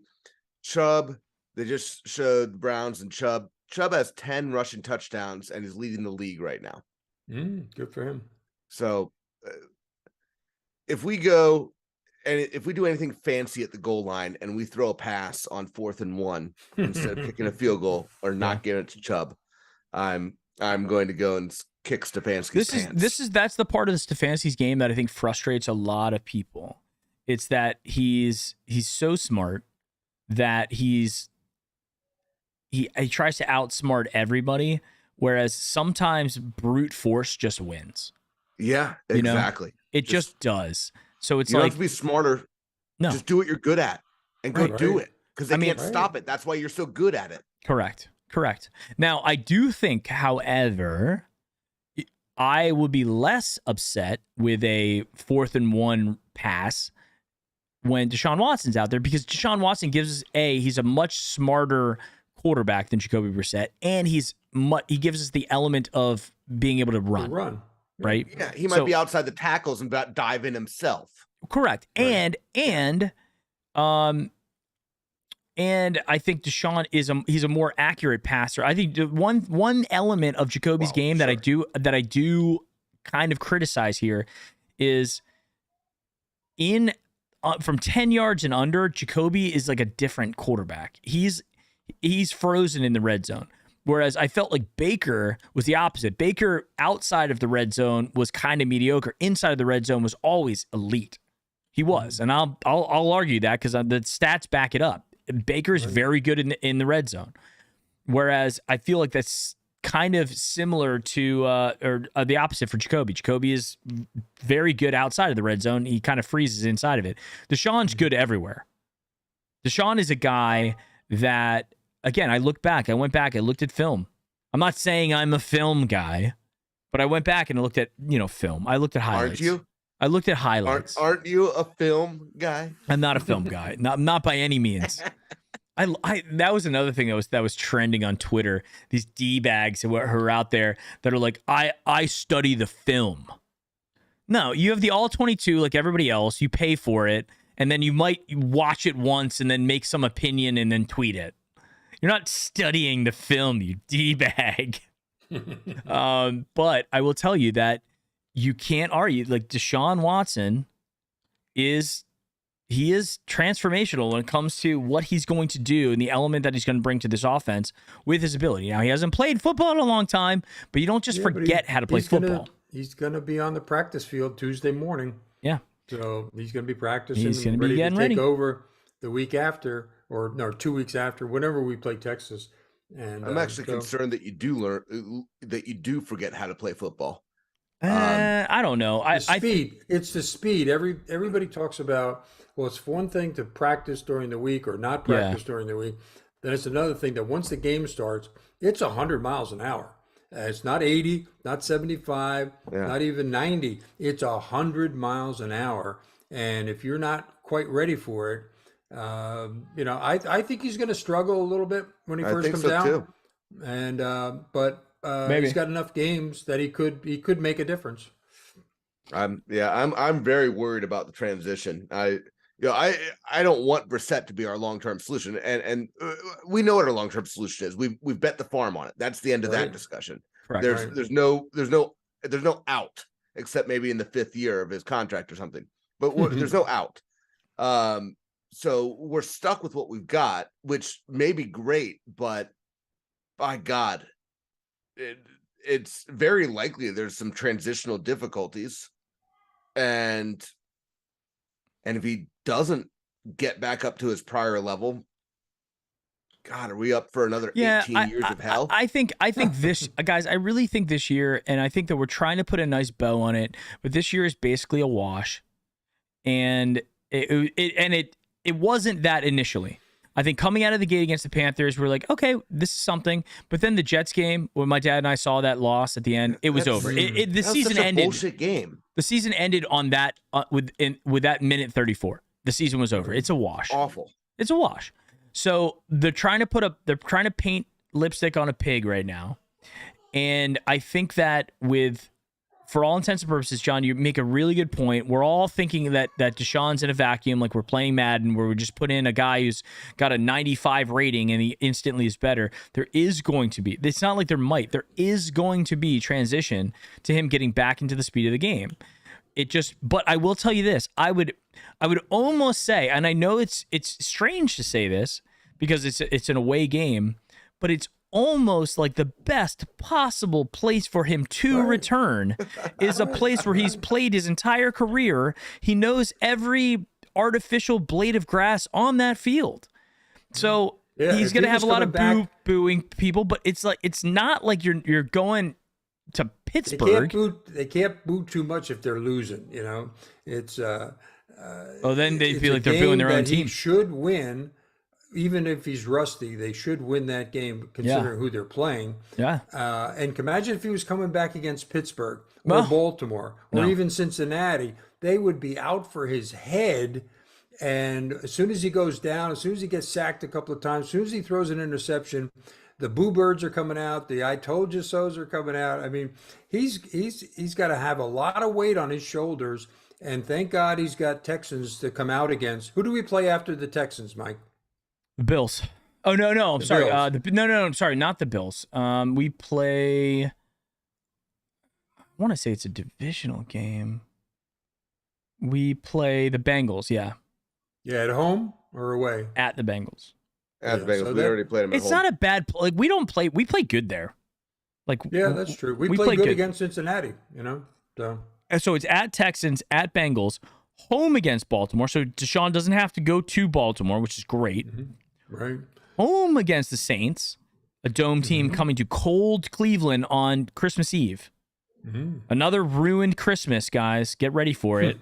Chubb, they just showed the Browns and Chubb. Chubb has 10 rushing touchdowns and is leading the league right now. Good for him. So if we do anything fancy at the goal line and we throw a pass on 4th and 1 instead of kicking a field goal or not giving it to Chubb, I'm going to go and kick Stefanski's pants. That's the part of the Stefanski's game that I think frustrates a lot of people. It's that he's so smart that he tries to outsmart everybody, whereas sometimes brute force just wins. Yeah, exactly. It just does. So it's you like, don't have to be smarter. No, just do what you're good at and go do it, because they can't stop it. That's why you're so good at it. Correct. Now, I do think, however, I would be less upset with a 4th and 1 pass when Deshaun Watson's out there, because Deshaun Watson he's a much smarter quarterback than Jacoby Brissett, and he gives us the element of being able to run. Right? Yeah, he might be outside the tackles and dive in himself. Correct. Right. And And I think Deshaun he's a more accurate passer. I think the one element of Jacoby's game that I do kind of criticize here is from 10 yards and under, Jacoby is like a different quarterback. He's frozen in the red zone. Whereas I felt like Baker was the opposite. Baker outside of the red zone was kind of mediocre. Inside of the red zone was always elite. He was, and I'll argue that because the stats back it up. Baker's very good in the red zone, whereas I feel like that's kind of similar to or the opposite for Jacoby. Jacoby is very good outside of the red zone. He kind of freezes inside of it. Deshaun's good everywhere. Deshaun is a guy that, again, I went back, I looked at film. I'm not saying I'm a film guy, but I went back and looked at film. I looked at highlights. Aren't you? I looked at highlights. Aren't you a film guy? I'm not a film guy. Not by any means. That was another thing that was trending on Twitter. These D-bags who are out there that are like, I study the film. No, you have the all 22 like everybody else. You pay for it, and then you might watch it once and then make some opinion and then tweet it. You're not studying the film, you D-bag. But I will tell you that you can't argue. Like Deshaun Watson is transformational when it comes to what he's going to do and the element that he's going to bring to this offense with his ability. Now, he hasn't played football in a long time, but you don't just forget how to play football. He's going to be on the practice field Tuesday morning. Yeah. So he's going to be practicing. He's going to be getting ready to take over the week after, or no, 2 weeks after, whenever we play Texas. And I'm actually concerned that you do forget how to play football. I don't know. It's the speed. Everybody talks about, well, it's one thing to practice during the week or not practice during the week. Then it's another thing that once the game starts, it's 100 miles an hour. It's not 80, not 75, not even 90. It's 100 miles an hour. And if you're not quite ready for it, I think he's going to struggle a little bit when he first comes out. Too. And but he's got enough games that he could make a difference. I'm very worried about the transition. I don't want Brissett to be our long-term solution, and we know what our long-term solution is. We've bet the farm on it. That's the end of that discussion. Correct. There's no out, except maybe in the 5th year of his contract or something. But there's no out. So we're stuck with what we've got, which may be great, but by God, it's very likely there's some transitional difficulties, and if he doesn't get back up to his prior level, God, are we up for another 18 years of hell? I think this, guys, I really think this year, and I think that we're trying to put a nice bow on it, but this year is basically a wash, and it wasn't that initially. I think coming out of the gate against the Panthers, we're like, okay, this is something. But then the Jets game, when my dad and I saw that loss at the end, it was over. The season ended. Bullshit game. The season ended on that with that minute 34. The season was over. It's a wash. Awful. It's a wash. So they're trying to paint lipstick on a pig right now, and I think that for all intents and purposes, John, you make a really good point. We're all thinking that Deshaun's in a vacuum, like we're playing Madden, where we just put in a guy who's got a 95 rating and he instantly is better. There is going to be, it's not like there is going to be transition to him getting back into the speed of the game. But I will tell you this, I would almost say, and I know it's strange to say this because it's an away game, but it's almost like the best possible place for him to return is a place where he's played his entire career. He knows every artificial blade of grass on that field. So he's going to have a lot of booing people, but it's not like you're going to Pittsburgh. They can't boo too much if they're losing, It's then they feel like they're booing their own team. He should win. Even if he's rusty, they should win that game considering who they're playing. Yeah. And imagine if he was coming back against Pittsburgh or Baltimore or even Cincinnati, they would be out for his head. And as soon as he goes down, as soon as he gets sacked a couple of times, as soon as he throws an interception, the boo birds are coming out. The I told you so's are coming out. I mean, he's got to have a lot of weight on his shoulders. And thank God he's got Texans to come out against. Who do we play after the Texans, Mike? The Bills. Oh no, I'm The sorry. Bills. No, I'm sorry, not the Bills. We play. I want to say it's a divisional game. We play the Bengals. Yeah, Yeah, at home or away? at the Bengals. At the Yeah, Bengals, so we that- already played them at It's home. not a bad. Like we don't play. We play good there. Like Yeah, that's true. We play played good against Cincinnati, So And so it's at Texans, at Bengals, home against Baltimore. So Deshaun doesn't have to go to Baltimore, which is great. right. Home against the Saints, a dome team coming to cold Cleveland on Christmas Eve. Another ruined Christmas, guys. Get ready for it.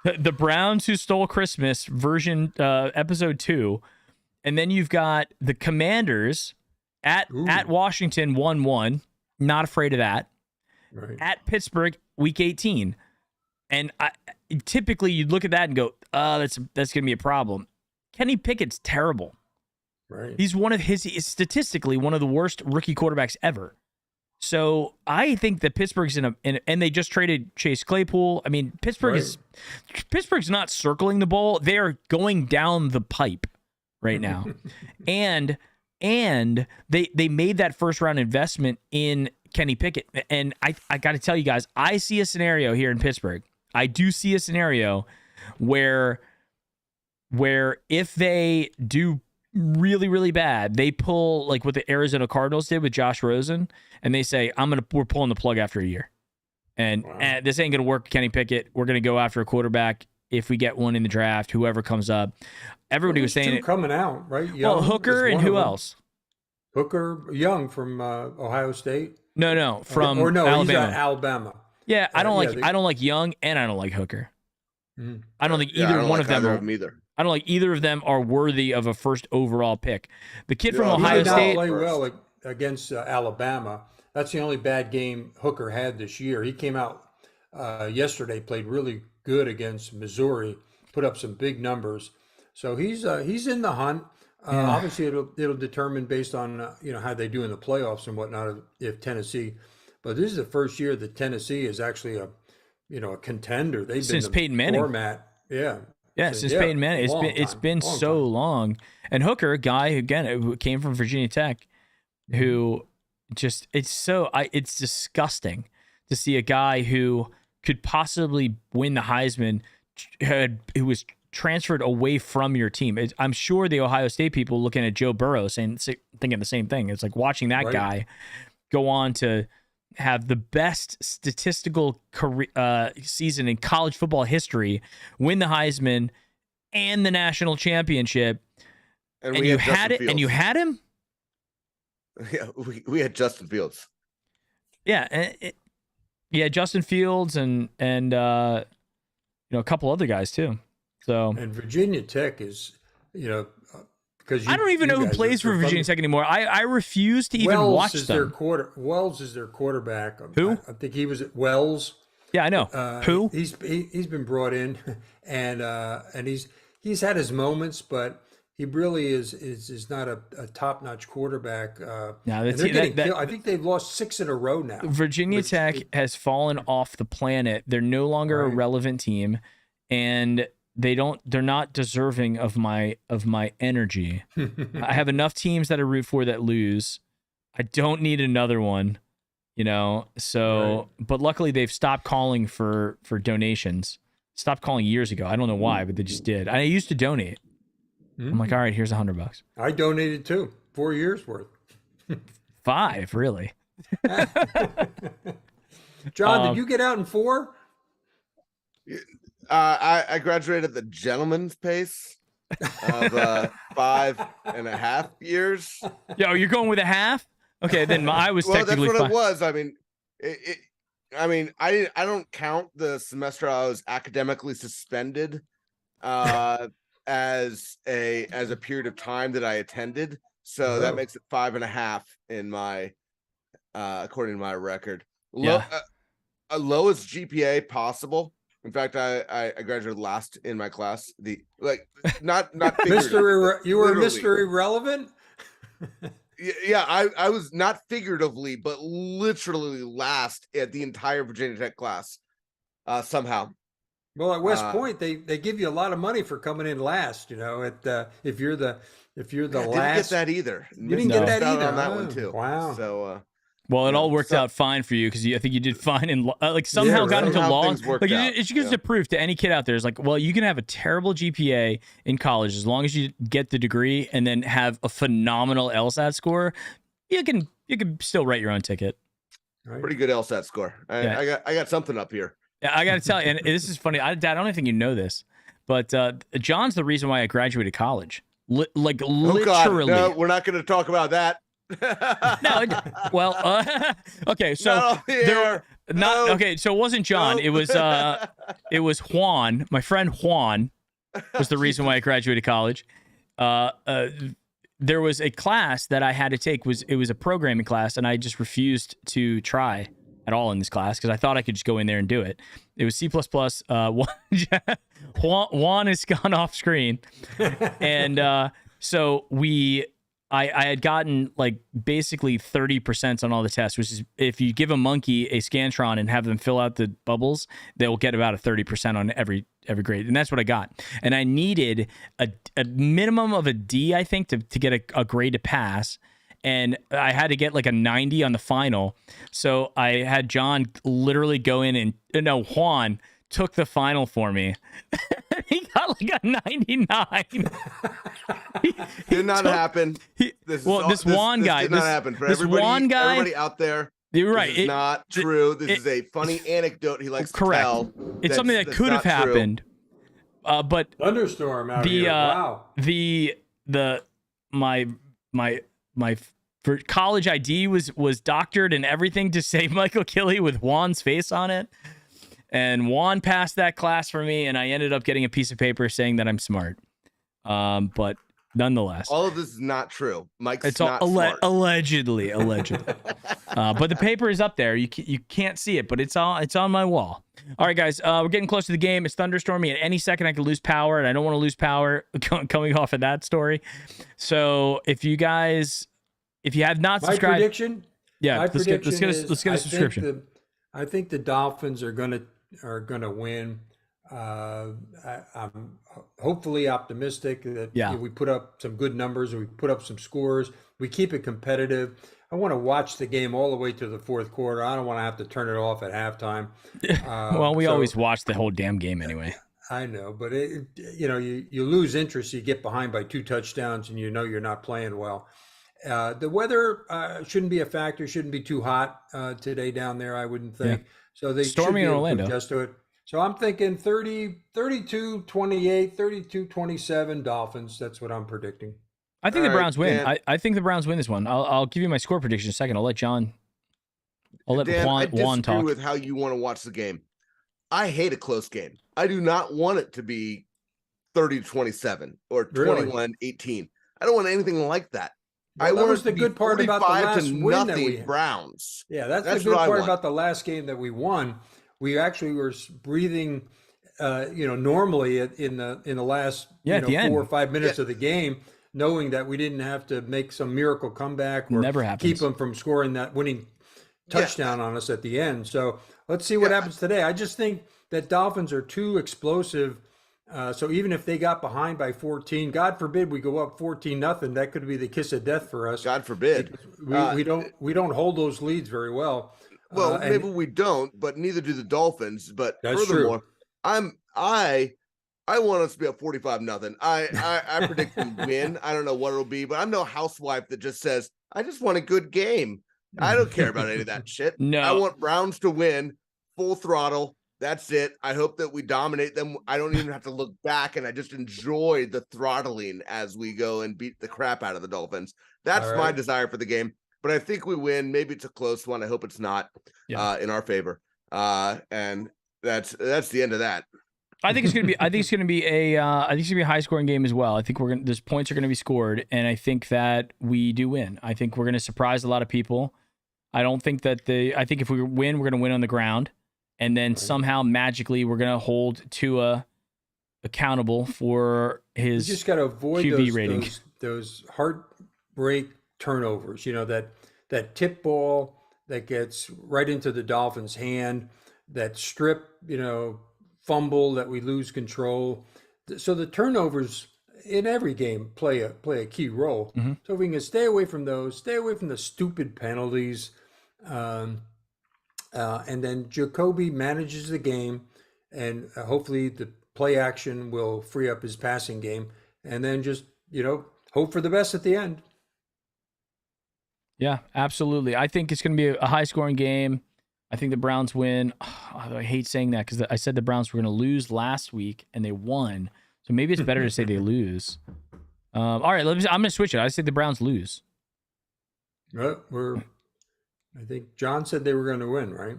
The Browns Who Stole Christmas version, episode 2. And then you've got the Commanders at Washington 1-1. Not afraid of that. Right. At Pittsburgh, week 18. And typically you'd look at that and go, that's going to be a problem. Kenny Pickett's terrible. Right. He's he's statistically one of the worst rookie quarterbacks ever. So I think that Pittsburgh's and they just traded Chase Claypool. I mean, Pittsburgh's not circling the ball. They are going down the pipe right now. and they made that first round investment in Kenny Pickett. And I got to tell you guys, I see a scenario here in Pittsburgh. I do see a scenario where if they do really, really bad, they pull like what the Arizona Cardinals did with Josh Rosen, and they say, we're pulling the plug after a year. And this ain't going to work, Kenny Pickett. We're going to go after a quarterback if we get one in the draft, whoever comes up. Everybody was saying two it. coming out, right? Well, Hooker and who else? Hooker, Young from Ohio State. No, from Alabama. He's at Alabama. Yeah, I don't I don't like Young and I don't like Hooker. I don't think either one of them either. I don't like either of them are worthy of a first overall pick. The kid from He Ohio did not State play well against Alabama. That's the only bad game Hooker had this year. He came out yesterday, played really good against Missouri, put up some big numbers. So he's in the hunt. Obviously, it'll determine based on how they do in the playoffs and whatnot if Tennessee. But this is the first year that Tennessee is actually a contender. They've Since been Peyton Manning. format. Yeah. Since Peyton Manning. It's been so long. And Hooker, a guy who came from Virginia Tech, who just it's disgusting to see a guy who could possibly win the Heisman who was transferred away from your team. I'm sure the Ohio State people looking at Joe Burrow thinking the same thing. It's like watching that guy go on to have the best statistical career, season in college football history, win the Heisman and the national championship, and you had it, and you had him. Yeah, we had Justin Fields. Yeah, Justin Fields and a couple other guys too. So and Virginia Tech is because I don't even know who plays for Virginia Tech anymore. I refuse to even watch them. Wells is their quarterback. Who? I think he was at Wells. Yeah, I know. Who? He's been brought in, and he's had his moments, but he really is not a top-notch quarterback. I think they've lost 6 in a row now. Virginia Tech has fallen off the planet. They're no longer a relevant team, and they're not deserving of my energy. I have enough teams that I root for that lose. I don't need another one, so but luckily they've stopped calling for donations. Stopped calling years ago. I don't know why, but they just did. I used to donate. I'm like, all right, here's $100. I donated too, 4 years worth. 5, really. John, did you get out in 4? I graduated at the gentleman's pace of 5.5 years. Yo, you're going with a half? Okay, then I was technically that's what fine. it was. I mean, I don't count the semester I was academically suspended as a period of time that I attended. So that makes it 5.5 in my according to my record. Lowest GPA possible. In fact, I graduated last in my class. Not Mr. You were Mr. Irrelevant? Yeah, I was not figuratively, but literally last at the entire Virginia Tech class somehow. Well, at West Point, they give you a lot of money for coming in last. If you're the Didn't last, get that either. you didn't get that Missed out either on that Oh, one too. Wow. So Well, it all worked so- out fine for you because I think you did fine and like somehow Yeah, got right. into Somehow law. things worked Like out. it just gives the proof to any kid out there. Is like, well, you can have a terrible GPA in college as long as you get the degree and then have a phenomenal LSAT score. You can still write your own ticket. Right. pretty good LSAT score. I got something up here. Yeah, I got to tell you, and this is funny. Dad, I don't think you know this, but John's the reason why I graduated college. Like Oh God, literally. no, we're not going to talk about that. No, well, okay, so Not on the air. No. okay, so it wasn't John. No. It was Juan. My friend Juan was the reason why I graduated college. There was a class that I had to take. It was a programming class, and I just refused to try at all in this class because I thought I could just go in there and do it. It was C++. Juan has gone off screen, and so I had gotten like basically 30% on all the tests, which is if you give a monkey a Scantron and have them fill out the bubbles, they'll get about a 30% on every grade. And that's what I got. And I needed a minimum of a D, I think, to get a grade to pass. And I had to get like a 90 on the final. So I had John literally go in and Juan took the final for me. He got like a 99. Did not happen. This Juan guy did not happen for this everybody. Juan guy, everybody out there. You're right. This is not true. This is a funny anecdote he likes correct. to tell. It's something that could have happened. But Thunderstorm out here. Wow. My for college ID was doctored and everything to save Michael Killey with Juan's face on it. And Juan passed that class for me, and I ended up getting a piece of paper saying that I'm smart. But nonetheless, all of this is not true. Mike's it's not all smart. allegedly. But the paper is up there. You can't see it, but it's on my wall. All right, guys, we're getting close to the game. It's thunderstormy. At any second, I could lose power, and I don't want to lose power coming off of that story. So if you have not subscribed, My prediction. yeah, let's get a subscription. I think the Dolphins are gonna win. I'm hopefully optimistic that we put up some good numbers, we put up some scores, we keep it competitive. I want to watch the game all the way to the fourth quarter. I don't want to have to turn it off at halftime. Well, we always watch the whole damn game anyway. I know, but you lose interest. You get behind by 2 touchdowns, and you're not playing well. The weather shouldn't be a factor. Shouldn't be too hot today down there, I wouldn't think. Yeah. So they stormy in Orlando. Adjust to it. So I'm thinking 32-28, 32-27 Dolphins. That's what I'm predicting. I think the Browns win. I think the Browns win this one. I'll give you my score prediction in a second. I'll let Juan I talk. with how you want to watch the game. I hate a close game. I do not want it to be 30-27 or 21-18. I don't want anything like that. Well, that was the good part about the last win that we Browns. Yeah, that's the good part about the last game that we won. We actually were breathing, normally in the last 4 or 5 minutes of the game, knowing that we didn't have to make some miracle comeback or keep them from scoring that winning touchdown on us at the end. So let's see what happens today. I just think that Dolphins are too explosive. So even if they got behind by 14, God forbid we go up 14-0, that could be the kiss of death for us. God forbid. We don't hold those leads very well. Well, maybe we don't, but neither do the Dolphins. But furthermore, true. I want us to be up 45-0. I predict we win. I don't know what it'll be, but I'm no housewife that just says, I just want a good game. I don't care about any of that shit. No. I want Browns to win full throttle. That's it. I hope that we dominate them. I don't even have to look back, and I just enjoy the throttling as we go and beat the crap out of the Dolphins. That's my desire for the game. But I think we win. Maybe it's a close one. I hope it's not in our favor. And that's the end of that. I think it's gonna be a high scoring game as well. I think there's points are gonna be scored, and I think that we do win. I think we're gonna surprise a lot of people. I don't think that I think if we win, we're gonna win on the ground. And then somehow magically we're gonna hold Tua accountable for his. You just got to avoid QB rating. Those heartbreak turnovers. That tip ball that gets right into the Dolphins' hand, that strip, fumble, that we lose control. So the turnovers in every game play a key role. Mm-hmm. So if we can stay away from those, stay away from the stupid penalties, and then Jacoby manages the game, and hopefully the play action will free up his passing game, and then just hope for the best at the end. Yeah, absolutely. I think it's going to be a high-scoring game. I think the Browns win. I hate saying that because I said the Browns were going to lose last week, and they won. So maybe it's better to say they lose. All right, I'm going to switch it. I say the Browns lose. I think John said they were going to win, right?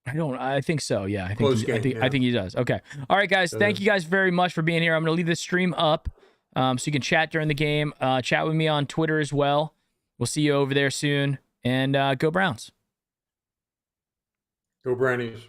I think so. Yeah, I Close think game, I think he does. Okay. All right, guys. Thank you guys very much for being here. I'm going to leave the stream up so you can chat during the game. Chat with me on Twitter as well. We'll see you over there soon. And go Browns. Go Brownies.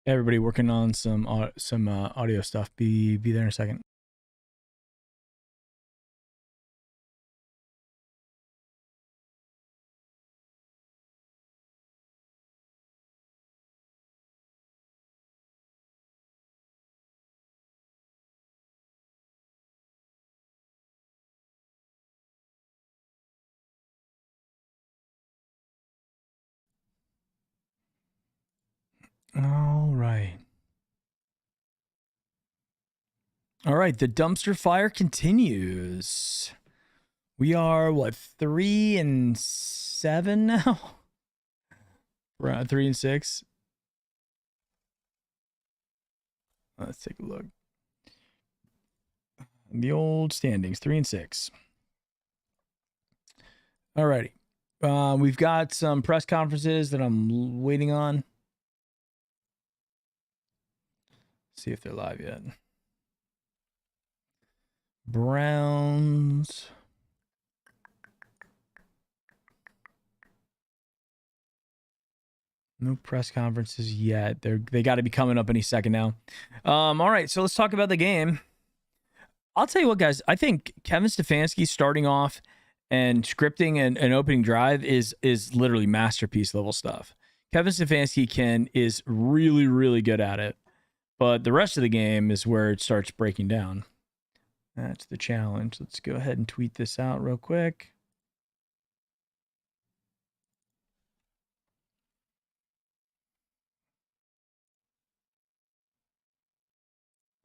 Everybody working on some audio stuff. Be there in a second. All right. All right. The dumpster fire continues. We are, what, 3-7 now? We're at 3-6. Let's take a look. The old standings, 3-6. All righty. We've got some press conferences that I'm waiting on. See if they're live yet. Browns. No press conferences yet. They got to be coming up any second now. All right, so let's talk about the game. I'll tell you what, guys. I think Kevin Stefanski starting off and scripting an opening drive is literally masterpiece level stuff. Kevin Stefanski is really, really good at it. But the rest of the game is where it starts breaking down. That's the challenge. Let's go ahead and tweet this out real quick.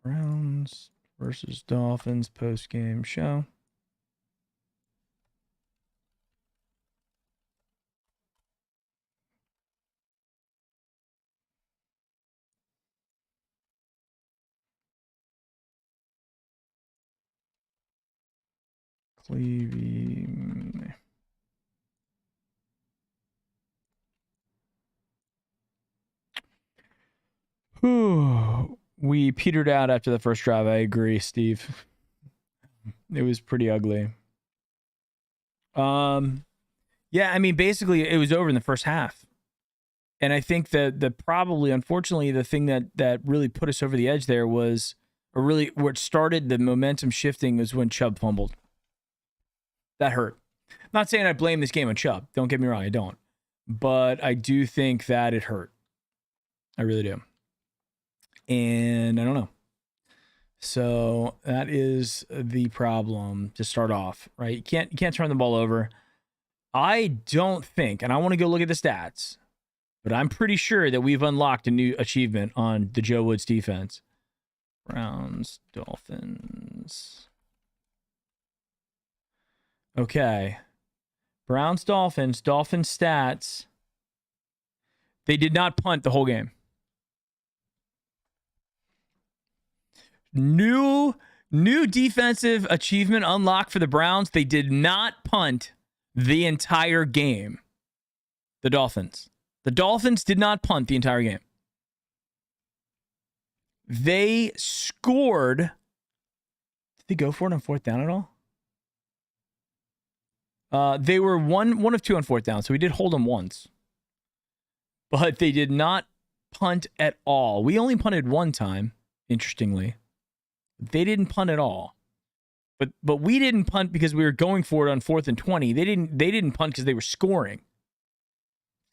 Browns versus Dolphins post-game show. Clevey. We petered out after the first drive. I agree, Steve. It was pretty ugly. Yeah, I mean, basically, it was over in the first half. And I think that unfortunately, the thing that really put us over the edge there was, or really what started the momentum shifting was when Chubb fumbled. That hurt. Not saying I blame this game on Chubb. Don't get me wrong, I don't. But I do think that it hurt. I really do. And I don't know. So that is the problem to start off, right? You can't turn the ball over. I don't think, and I want to go look at the stats, but I'm pretty sure that we've unlocked a new achievement on the Joe Woods defense. Browns, Dolphins. Okay. Browns, Dolphins stats. They did not punt the whole game. New defensive achievement unlocked for the Browns. They did not punt the entire game. The Dolphins did not punt the entire game. They scored. Did they go for it on fourth down at all? They were one of two on fourth down, so we did hold them once. But they did not punt at all. We only punted one time, interestingly. They didn't punt at all. But we didn't punt because we were going for it on 4th and 20. They didn't punt because they were scoring.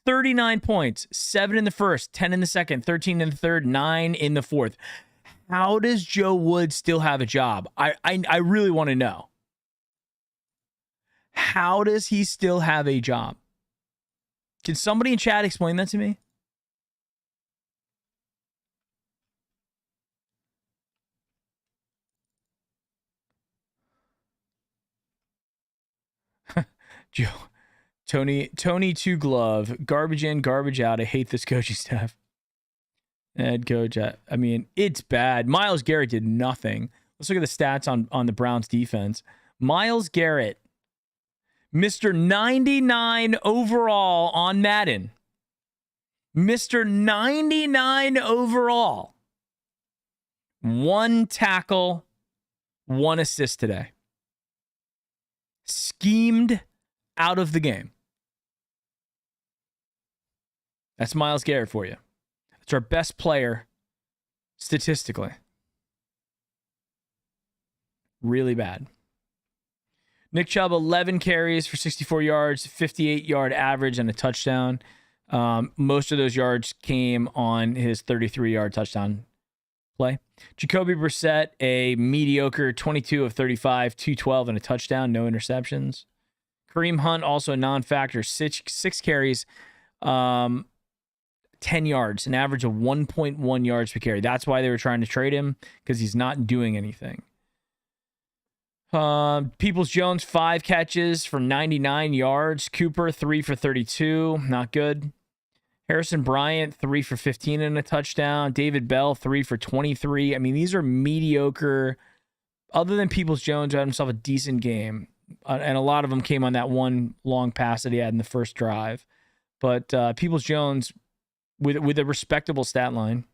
39 points, 7 in the first, 10 in the second, 13 in the third, 9 in the fourth. How does Joe Woods still have a job? I really want to know. How does he still have a job? Can somebody in chat explain that to me? Joe, Tony Two Glove, garbage in, garbage out. I hate this coaching staff. Head coach, I mean, it's bad. Myles Garrett did nothing. Let's look at the stats on the Browns defense. Myles Garrett, Mr. 99 overall on Madden. Mr. 99 overall. 1 tackle, 1 assist today. Schemed out of the game. That's Myles Garrett for you. It's our best player statistically. Really bad. Nick Chubb, 11 carries for 64 yards, 58-yard average, and a touchdown. Most of those yards came on his 33-yard touchdown play. Jacoby Brissett, a mediocre 22 of 35, 212, and a touchdown, no interceptions. Kareem Hunt, also a non-factor, six carries, 10 yards, an average of 1.1 yards per carry. That's why they were trying to trade him, because he's not doing anything. Peoples-Jones, 5 catches for 99 yards. Cooper, 3 for 32. Not good. Harrison Bryant, 3 for 15 and a touchdown. David Bell, 3 for 23. I mean, these are mediocre. Other than Peoples-Jones, who had himself a decent game. And a lot of them came on that one long pass that he had in the first drive. But Peoples-Jones, with a respectable stat line.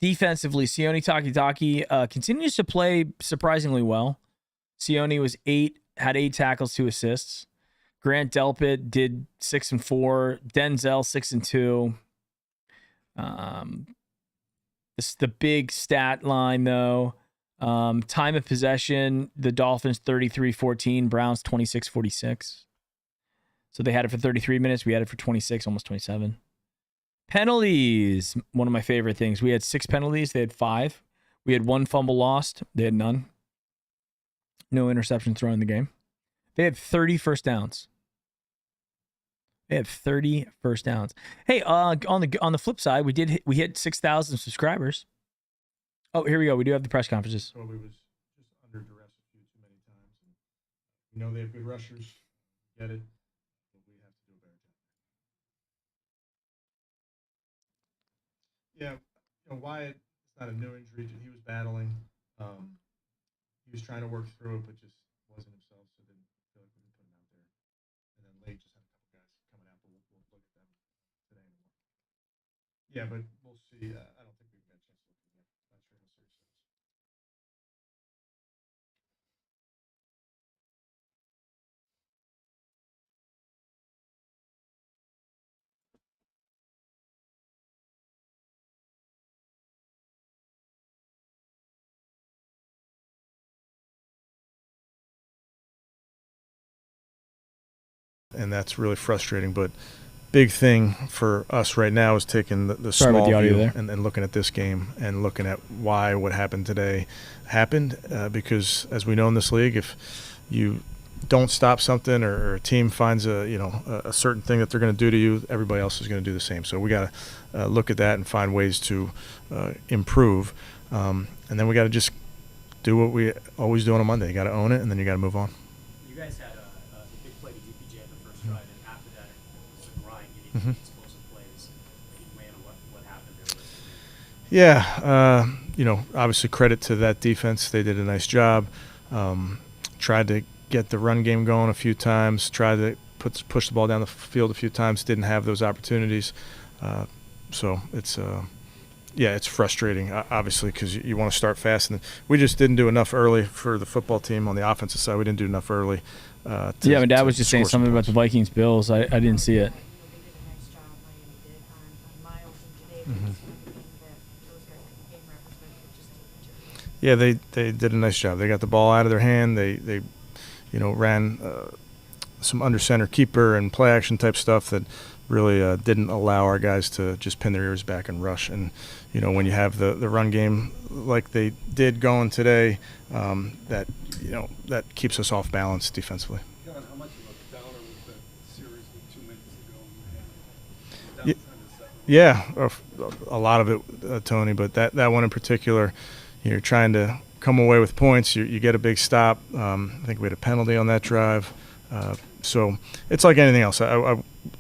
Defensively, Sione Takitaki continues to play surprisingly well. Sione had 8 tackles, 2 assists. Grant Delpit did 6 and 4. Denzel 6 and 2. This is the big stat line though. Time of possession, the Dolphins 33-14, Browns 26-46. So they had it for 33 minutes. We had it for 26, almost 27. Penalties, one of my favorite things. We had 6 penalties. They had 5. We had 1 fumble lost. They had none. No interception thrown in the game. They had 30 first downs. They had 30 first downs. Hey, on the flip side, we hit 6,000 subscribers. Oh, here we go. We do have the press conferences. Toby was just under duress a few too many times. We know they have good rushers. Get it. But we have to do a better job. Yeah, Wyatt, it's not a new injury. He was battling. He was trying to work through it, but just wasn't himself, so didn't feel like we could put him out there. And then Lake just had a couple guys coming out, but we'll look at them today anymore. Yeah, but we'll see. I don't think we've got a chance to look at them. Not sure how serious it is. And that's really frustrating. But big thing for us right now is taking the small view and looking at this game and looking at why what happened today happened. Because as we know in this league, if you don't stop something or a team finds a certain thing that they're going to do to you, everybody else is going to do the same. So we got to look at that and find ways to improve. And then we got to just do what we always do on a Monday. You got to own it, and then you got to move on. You guys had a big play to DPJ at the first drive, and after that, it was Ryan getting explosive plays. You ran what happened there. Yeah, obviously credit to that defense. They did a nice job. Tried to get the run game going a few times. Tried to push the ball down the field a few times. Didn't have those opportunities. So it's it's frustrating, obviously, because you want to start fast. And we just didn't do enough early for the football team on the offensive side. We didn't do enough early. My dad was just saying something about the Vikings-Bills. I didn't see it. Yeah, they did a nice job. They got the ball out of their hand. They ran some under center keeper and play action type stuff that really didn't allow our guys to just pin their ears back and rush. And when you have the run game like they did going today, that keeps us off balance defensively. John, how much of a downer was that series with 2 minutes ago? Yeah, a lot of it, Tony. But that one in particular, you're trying to come away with points. You get a big stop. I think we had a penalty on that drive. So it's like anything else.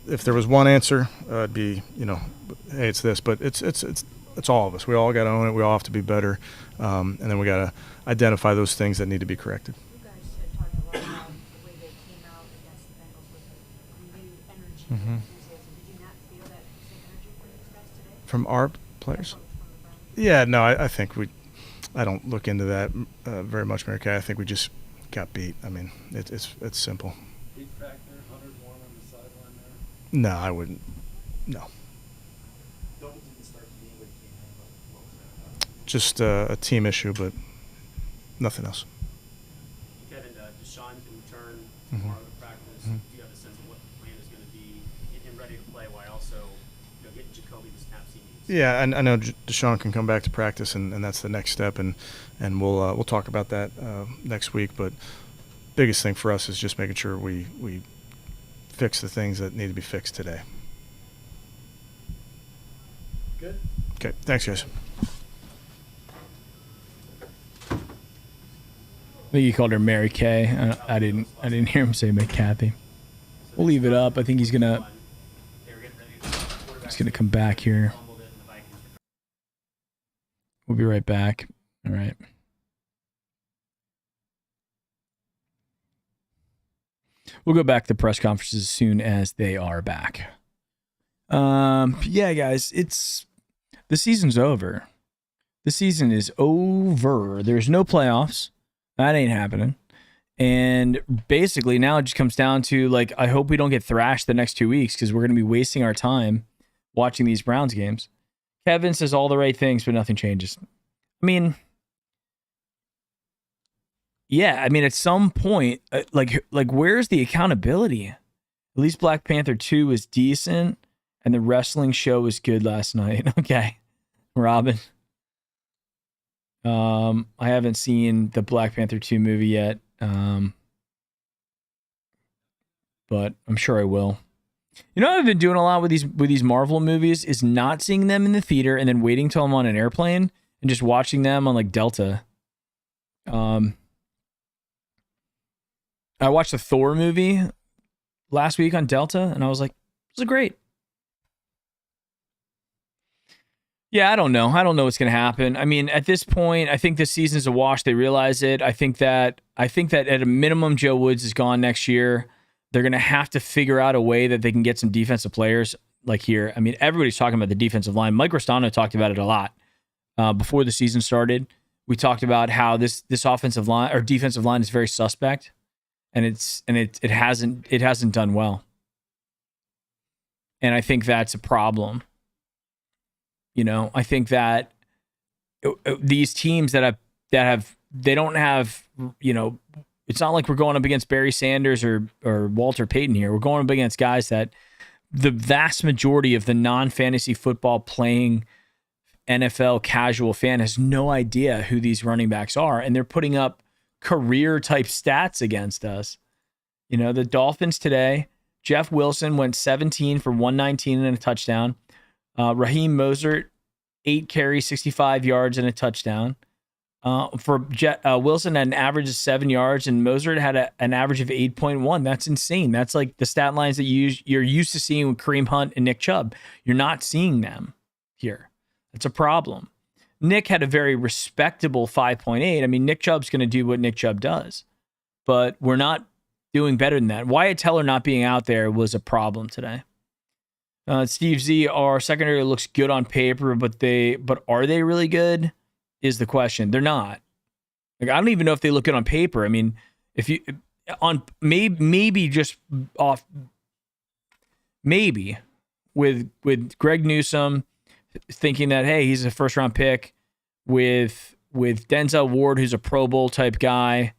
If there was one answer, it'd be, hey, it's this. But it's all of us. We all got to own it. We all have to be better. And then we got to identify those things that need to be corrected. You guys had talked a lot about the way they came out against the Bengals with a renewed energy and enthusiasm. Did you not feel that same energy from these guys today? From our players? From the Browns? Yeah, no, I think I don't look into that very much, Mary Kay. I think we just got beat. I mean, it's simple. Heat factor, 101 on the sideline there. No, I wouldn't. No. Don't just a team issue, but nothing else. Kevin, Deshaun can return tomorrow to practice. Do you have a sense of what the plan is going to be, getting him ready to play while also getting Jacoby the snaps he needs? Yeah, I know Deshaun can come back to practice, and that's the next step, and we'll talk about that next week. But biggest thing for us is just making sure we fix the things that need to be fixed today. Good. Okay, thanks, guys. I think he called her Mary Kay. I didn't hear him say McCathy. We'll leave it up. I think he's gonna come back here. We'll be right back. All right. We'll go back to press conferences as soon as they are back. Yeah, guys, the season's over. The season is over. There's no playoffs. That ain't happening. And basically now it just comes down to, like, I hope we don't get thrashed the next 2 weeks because we're going to be wasting our time watching these Browns games. Kevin says all the right things, but nothing changes. I mean, yeah, I mean, at some point, like where's the accountability? At least Black Panther 2 was decent, and the wrestling show was good last night. Okay, Robin. I haven't seen the Black Panther 2 movie yet, but I'm sure I will. You know what I've been doing a lot with these Marvel movies is not seeing them in the theater and then waiting till I'm on an airplane and just watching them on like Delta. I watched the Thor movie last week on Delta, and I was like, this is great. Yeah, I don't know. I don't know what's going to happen. I mean, at this point, I think this season's a wash. They realize it. I think that at a minimum, Joe Woods is gone next year. They're going to have to figure out a way that they can get some defensive players like here. I mean, everybody's talking about the defensive line. Mike Restano talked about it a lot before the season started. We talked about how this offensive line or defensive line is very suspect. And it hasn't done well. And I think that's a problem. You know, I think that these teams that they don't have, you know, it's not like we're going up against Barry Sanders or Walter Payton here. We're going up against guys that the vast majority of the non-fantasy football playing NFL casual fan has no idea who these running backs are. And they're putting up career type stats against us. You know, the Dolphins today, Jeff Wilson went 17 for 119 and a touchdown. Raheem Mostert, 8 carries, 65 yards and a touchdown. Wilson had an average of 7 yards and Mostert had an average of 8.1. That's insane. That's like the stat lines that you're used to seeing with Kareem Hunt and Nick Chubb. You're not seeing them here. That's a problem. Nick had a very respectable 5.8. I mean, Nick Chubb's going to do what Nick Chubb does, but we're not doing better than that. Wyatt Teller not being out there was a problem today. Steve Z, our secondary looks good on paper, but are they really good? Is the question. They're not. Like, I don't even know if they look good on paper. I mean, if you on maybe just off maybe with Greg Newsome thinking that, hey, he's a first round pick, with Denzel Ward, who's a Pro Bowl type guy,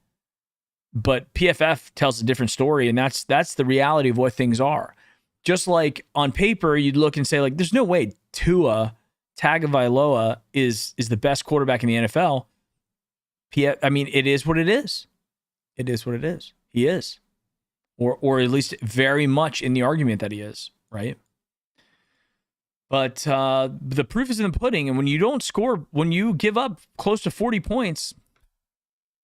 but PFF tells a different story, and that's the reality of what things are. Just like on paper, you'd look and say, like, there's no way Tua Tagovailoa is the best quarterback in the NFL. I mean, it is what it is. It is what it is. He is, or at least very much in the argument that he is, right? But the proof is in the pudding, and when you don't score, when you give up close to 40 points,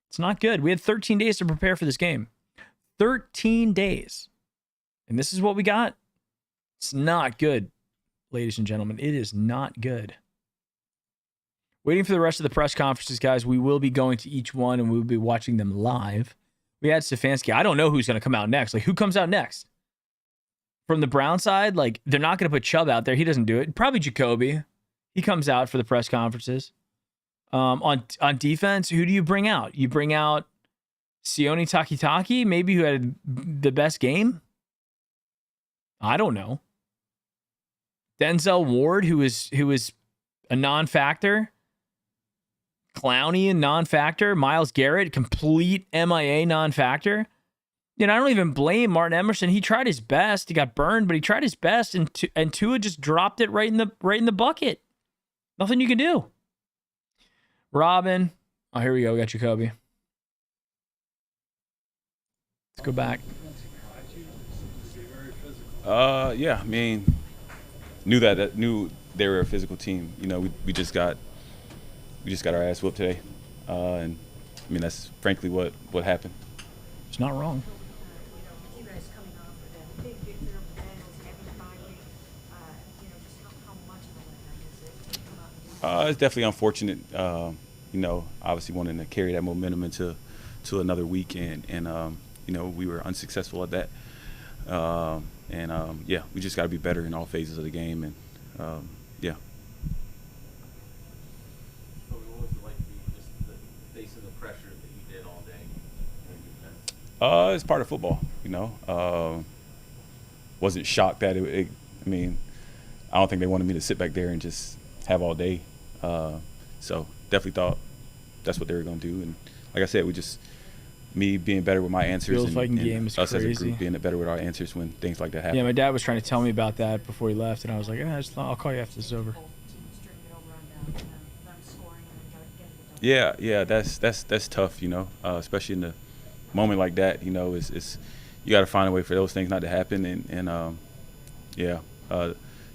it's not good. We had 13 days to prepare for this game. 13 days. And this is what we got. It's not good, ladies and gentlemen. It is not good. Waiting for the rest of the press conferences, guys. We will be going to each one, and we will be watching them live. We had Stefanski. I don't know who's going to come out next. Like, who comes out next? From the Brown side, like, they're not going to put Chubb out there. He doesn't do it. Probably Jacoby. He comes out for the press conferences. On defense, who do you bring out? You bring out Sione Takitaki, maybe, who had the best game? I don't know. Denzel Ward, who is a non-factor. Clowney, non-factor. Myles Garrett, complete MIA non-factor. I don't even blame Martin Emerson. He tried his best. He got burned, but he tried his best, and Tua just dropped it right in the bucket. Nothing you can do. Robin. Oh, here we go. We got Jacoby. Let's go back. Yeah, I mean, knew they were a physical team. We just got our ass whooped today, and I mean that's frankly what happened. It's not wrong. You guys coming off of that big victory over the Bengals and having a bye week, just how much of a letdown is it to come out and do that? It's definitely unfortunate. Obviously wanting to carry that momentum into another week, and we were unsuccessful at that. Yeah, we just got to be better in all phases of the game, and yeah. So what was it like for you, just facing the pressure that you did all day in defense? It's part of football, Wasn't shocked that I don't think they wanted me to sit back there and just have all day. So definitely thought that's what they were going to do. And like I said, me being better with my answers, Field and fighting game is us crazy. as a group being better with our answers when things like that happen. Yeah, my dad was trying to tell me about that before he left, and I was like, I'll call you after this is over. Both teams string it over on down, them scoring and then getting it done. Yeah, that's tough, especially in a moment like that. It's you got to find a way for those things not to happen, and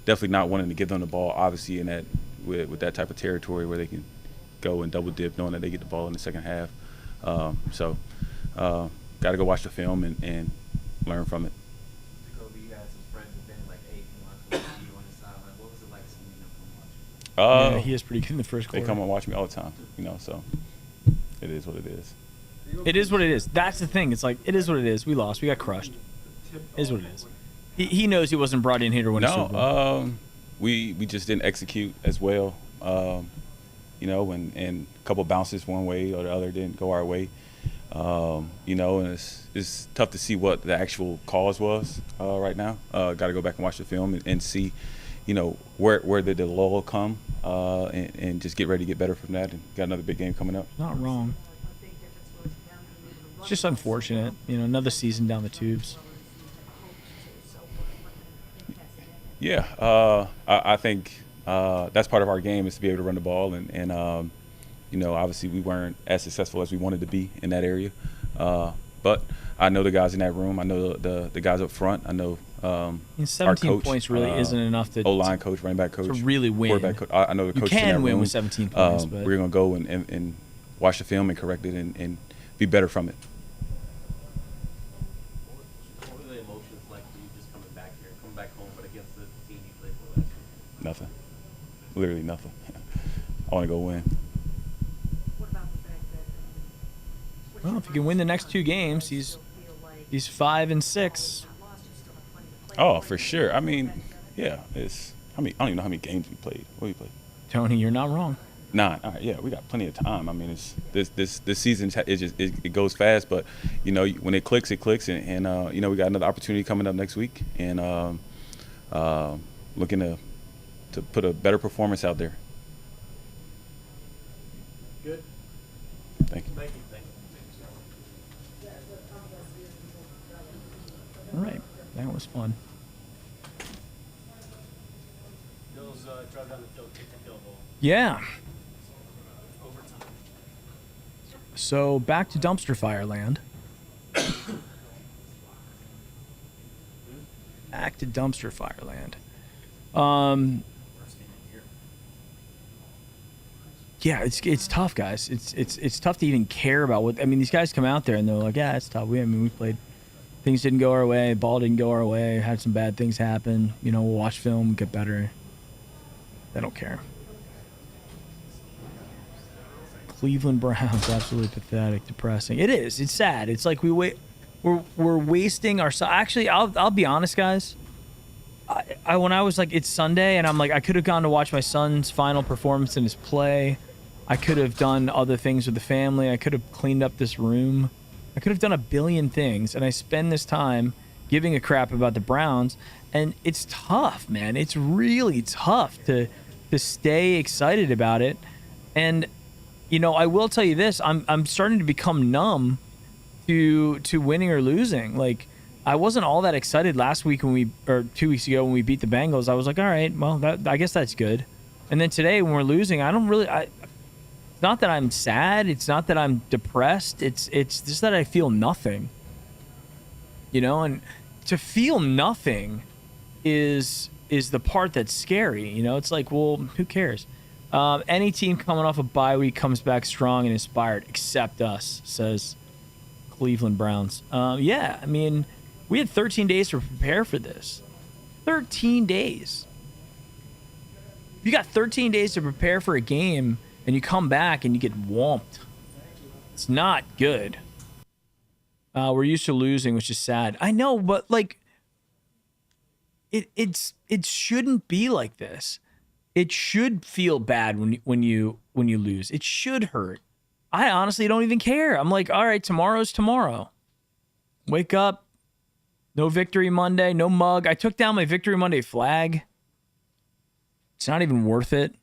definitely not wanting to give them the ball, obviously in that with that type of territory where they can go and double dip, knowing that they get the ball in the second half. Got to go watch the film and learn from it. Jacoby, you guys as friends have been like 18 months with you on the sideline. What was it like seeing them come watch? Yeah, he is pretty good in the first They quarter. come and watch me all the time, so it is what it is. It is what it is. That's the thing. It's like, it is what it is. We lost. We got crushed. It is what it is. He knows he wasn't brought in here to win a Super Bowl. We just didn't execute as well, and a couple bounces one way or the other didn't go our way, and it's tough to see what the actual cause was right now. Got to go back and watch the film and see, where did the lull come, and just get ready to get better from that, and got another big game coming up. Not wrong. It's just unfortunate. Another season down the tubes. Yeah, I think that's part of our game, is to be able to run the ball, and obviously we weren't as successful as we wanted to be in that area. But I know the guys in that room. I know the guys up front. I know 17 our coach, points really isn't enough to O-line coach, running back coach, to really win. quarterback coach. I know the You coach in that can win room. with 17 points, but we're gonna go and watch the film and correct it and be better from it. What were the emotions like for you just coming back here, coming back home, but against the team you played for last year? Nothing. Literally nothing. I want to go win. What about the fact that, well, if you can win the next two games, he's 5-6. Oh, for sure. I mean, yeah. I don't even know how many games we played. What we played? Tony, you're not wrong. 9. All right, yeah, we got plenty of time. I mean, it's this season it goes fast, but when it clicks, and we got another opportunity coming up next week, and looking to put a better performance out there. Good. Thank you. Thank you. All right, that was fun. Bills drove down the field, kicked the field goal. Yeah. Overtime. So back to dumpster fire land. Back to dumpster fire land. Worst game of the year. Yeah, it's tough, guys. It's tough to even care about what. I mean, these guys come out there and they're like, yeah, it's tough. We played. Things didn't go our way. Ball didn't go our way. Had some bad things happen. We'll watch film, get better. They don't care. Cleveland Browns, absolutely pathetic, depressing. It is. It's sad. It's like we're wasting our. Actually, I'll be honest, guys. I when I was like, it's Sunday, and I'm like, I could have gone to watch my son's final performance in his play. I could have done other things with the family. I could have cleaned up this room. I could have done a billion things, and I spend this time giving a crap about the Browns, and it's tough, man. It's really tough to stay excited about it, and you know, I will tell you this. I'm starting to become numb to winning or losing. Like, I wasn't all that excited last week or 2 weeks ago when we beat the Bengals. I was like, all right, well, I guess that's good. And then today when we're losing, it's not that I'm sad. It's not that I'm depressed. It's just that I feel nothing. You know, and to feel nothing is the part that's scary. You know, it's like, well, who cares? Any team coming off a bye week comes back strong and inspired, except us, says Cleveland Browns. Yeah, I mean, we had 13 days to prepare for this. 13 days. If you got 13 days to prepare for a game and you come back and you get whomped, it's not good. We're used to losing, which is sad. I know, but like, it shouldn't be like this. It should feel bad when you lose. It should hurt. I honestly don't even care. I'm like, all right, tomorrow's tomorrow. Wake up. No Victory Monday, no mug. I took down my Victory Monday flag. It's not even worth it.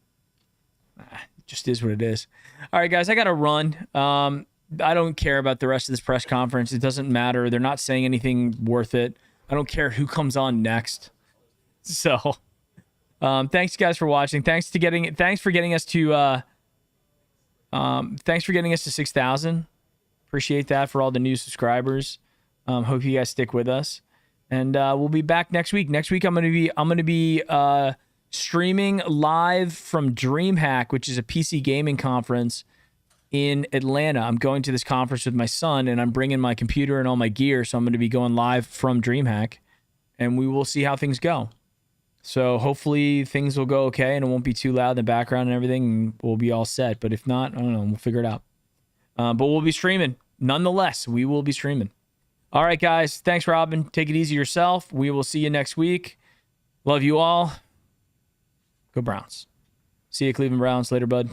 It just is what it is. All right, guys, I got to run. I don't care about the rest of this press conference. It doesn't matter. They're not saying anything worth it. I don't care who comes on next. So, thanks guys for watching. Thanks for getting us to 6,000. Appreciate that for all the new subscribers. Hope you guys stick with us, and we'll be back next week. Next week I'm gonna be streaming live from DreamHack, which is a PC gaming conference in Atlanta. I'm going to this conference with my son, and I'm bringing my computer and all my gear, so I'm going to be going live from DreamHack, and we will see how things go. So hopefully things will go okay, and it won't be too loud in the background and everything, and we'll be all set. But if not, I don't know. We'll figure it out. But we'll be streaming. Nonetheless, we will be streaming. All right, guys. Thanks, Robin. Take it easy yourself. We will see you next week. Love you all. Go Browns. See you, Cleveland Browns. Later, bud.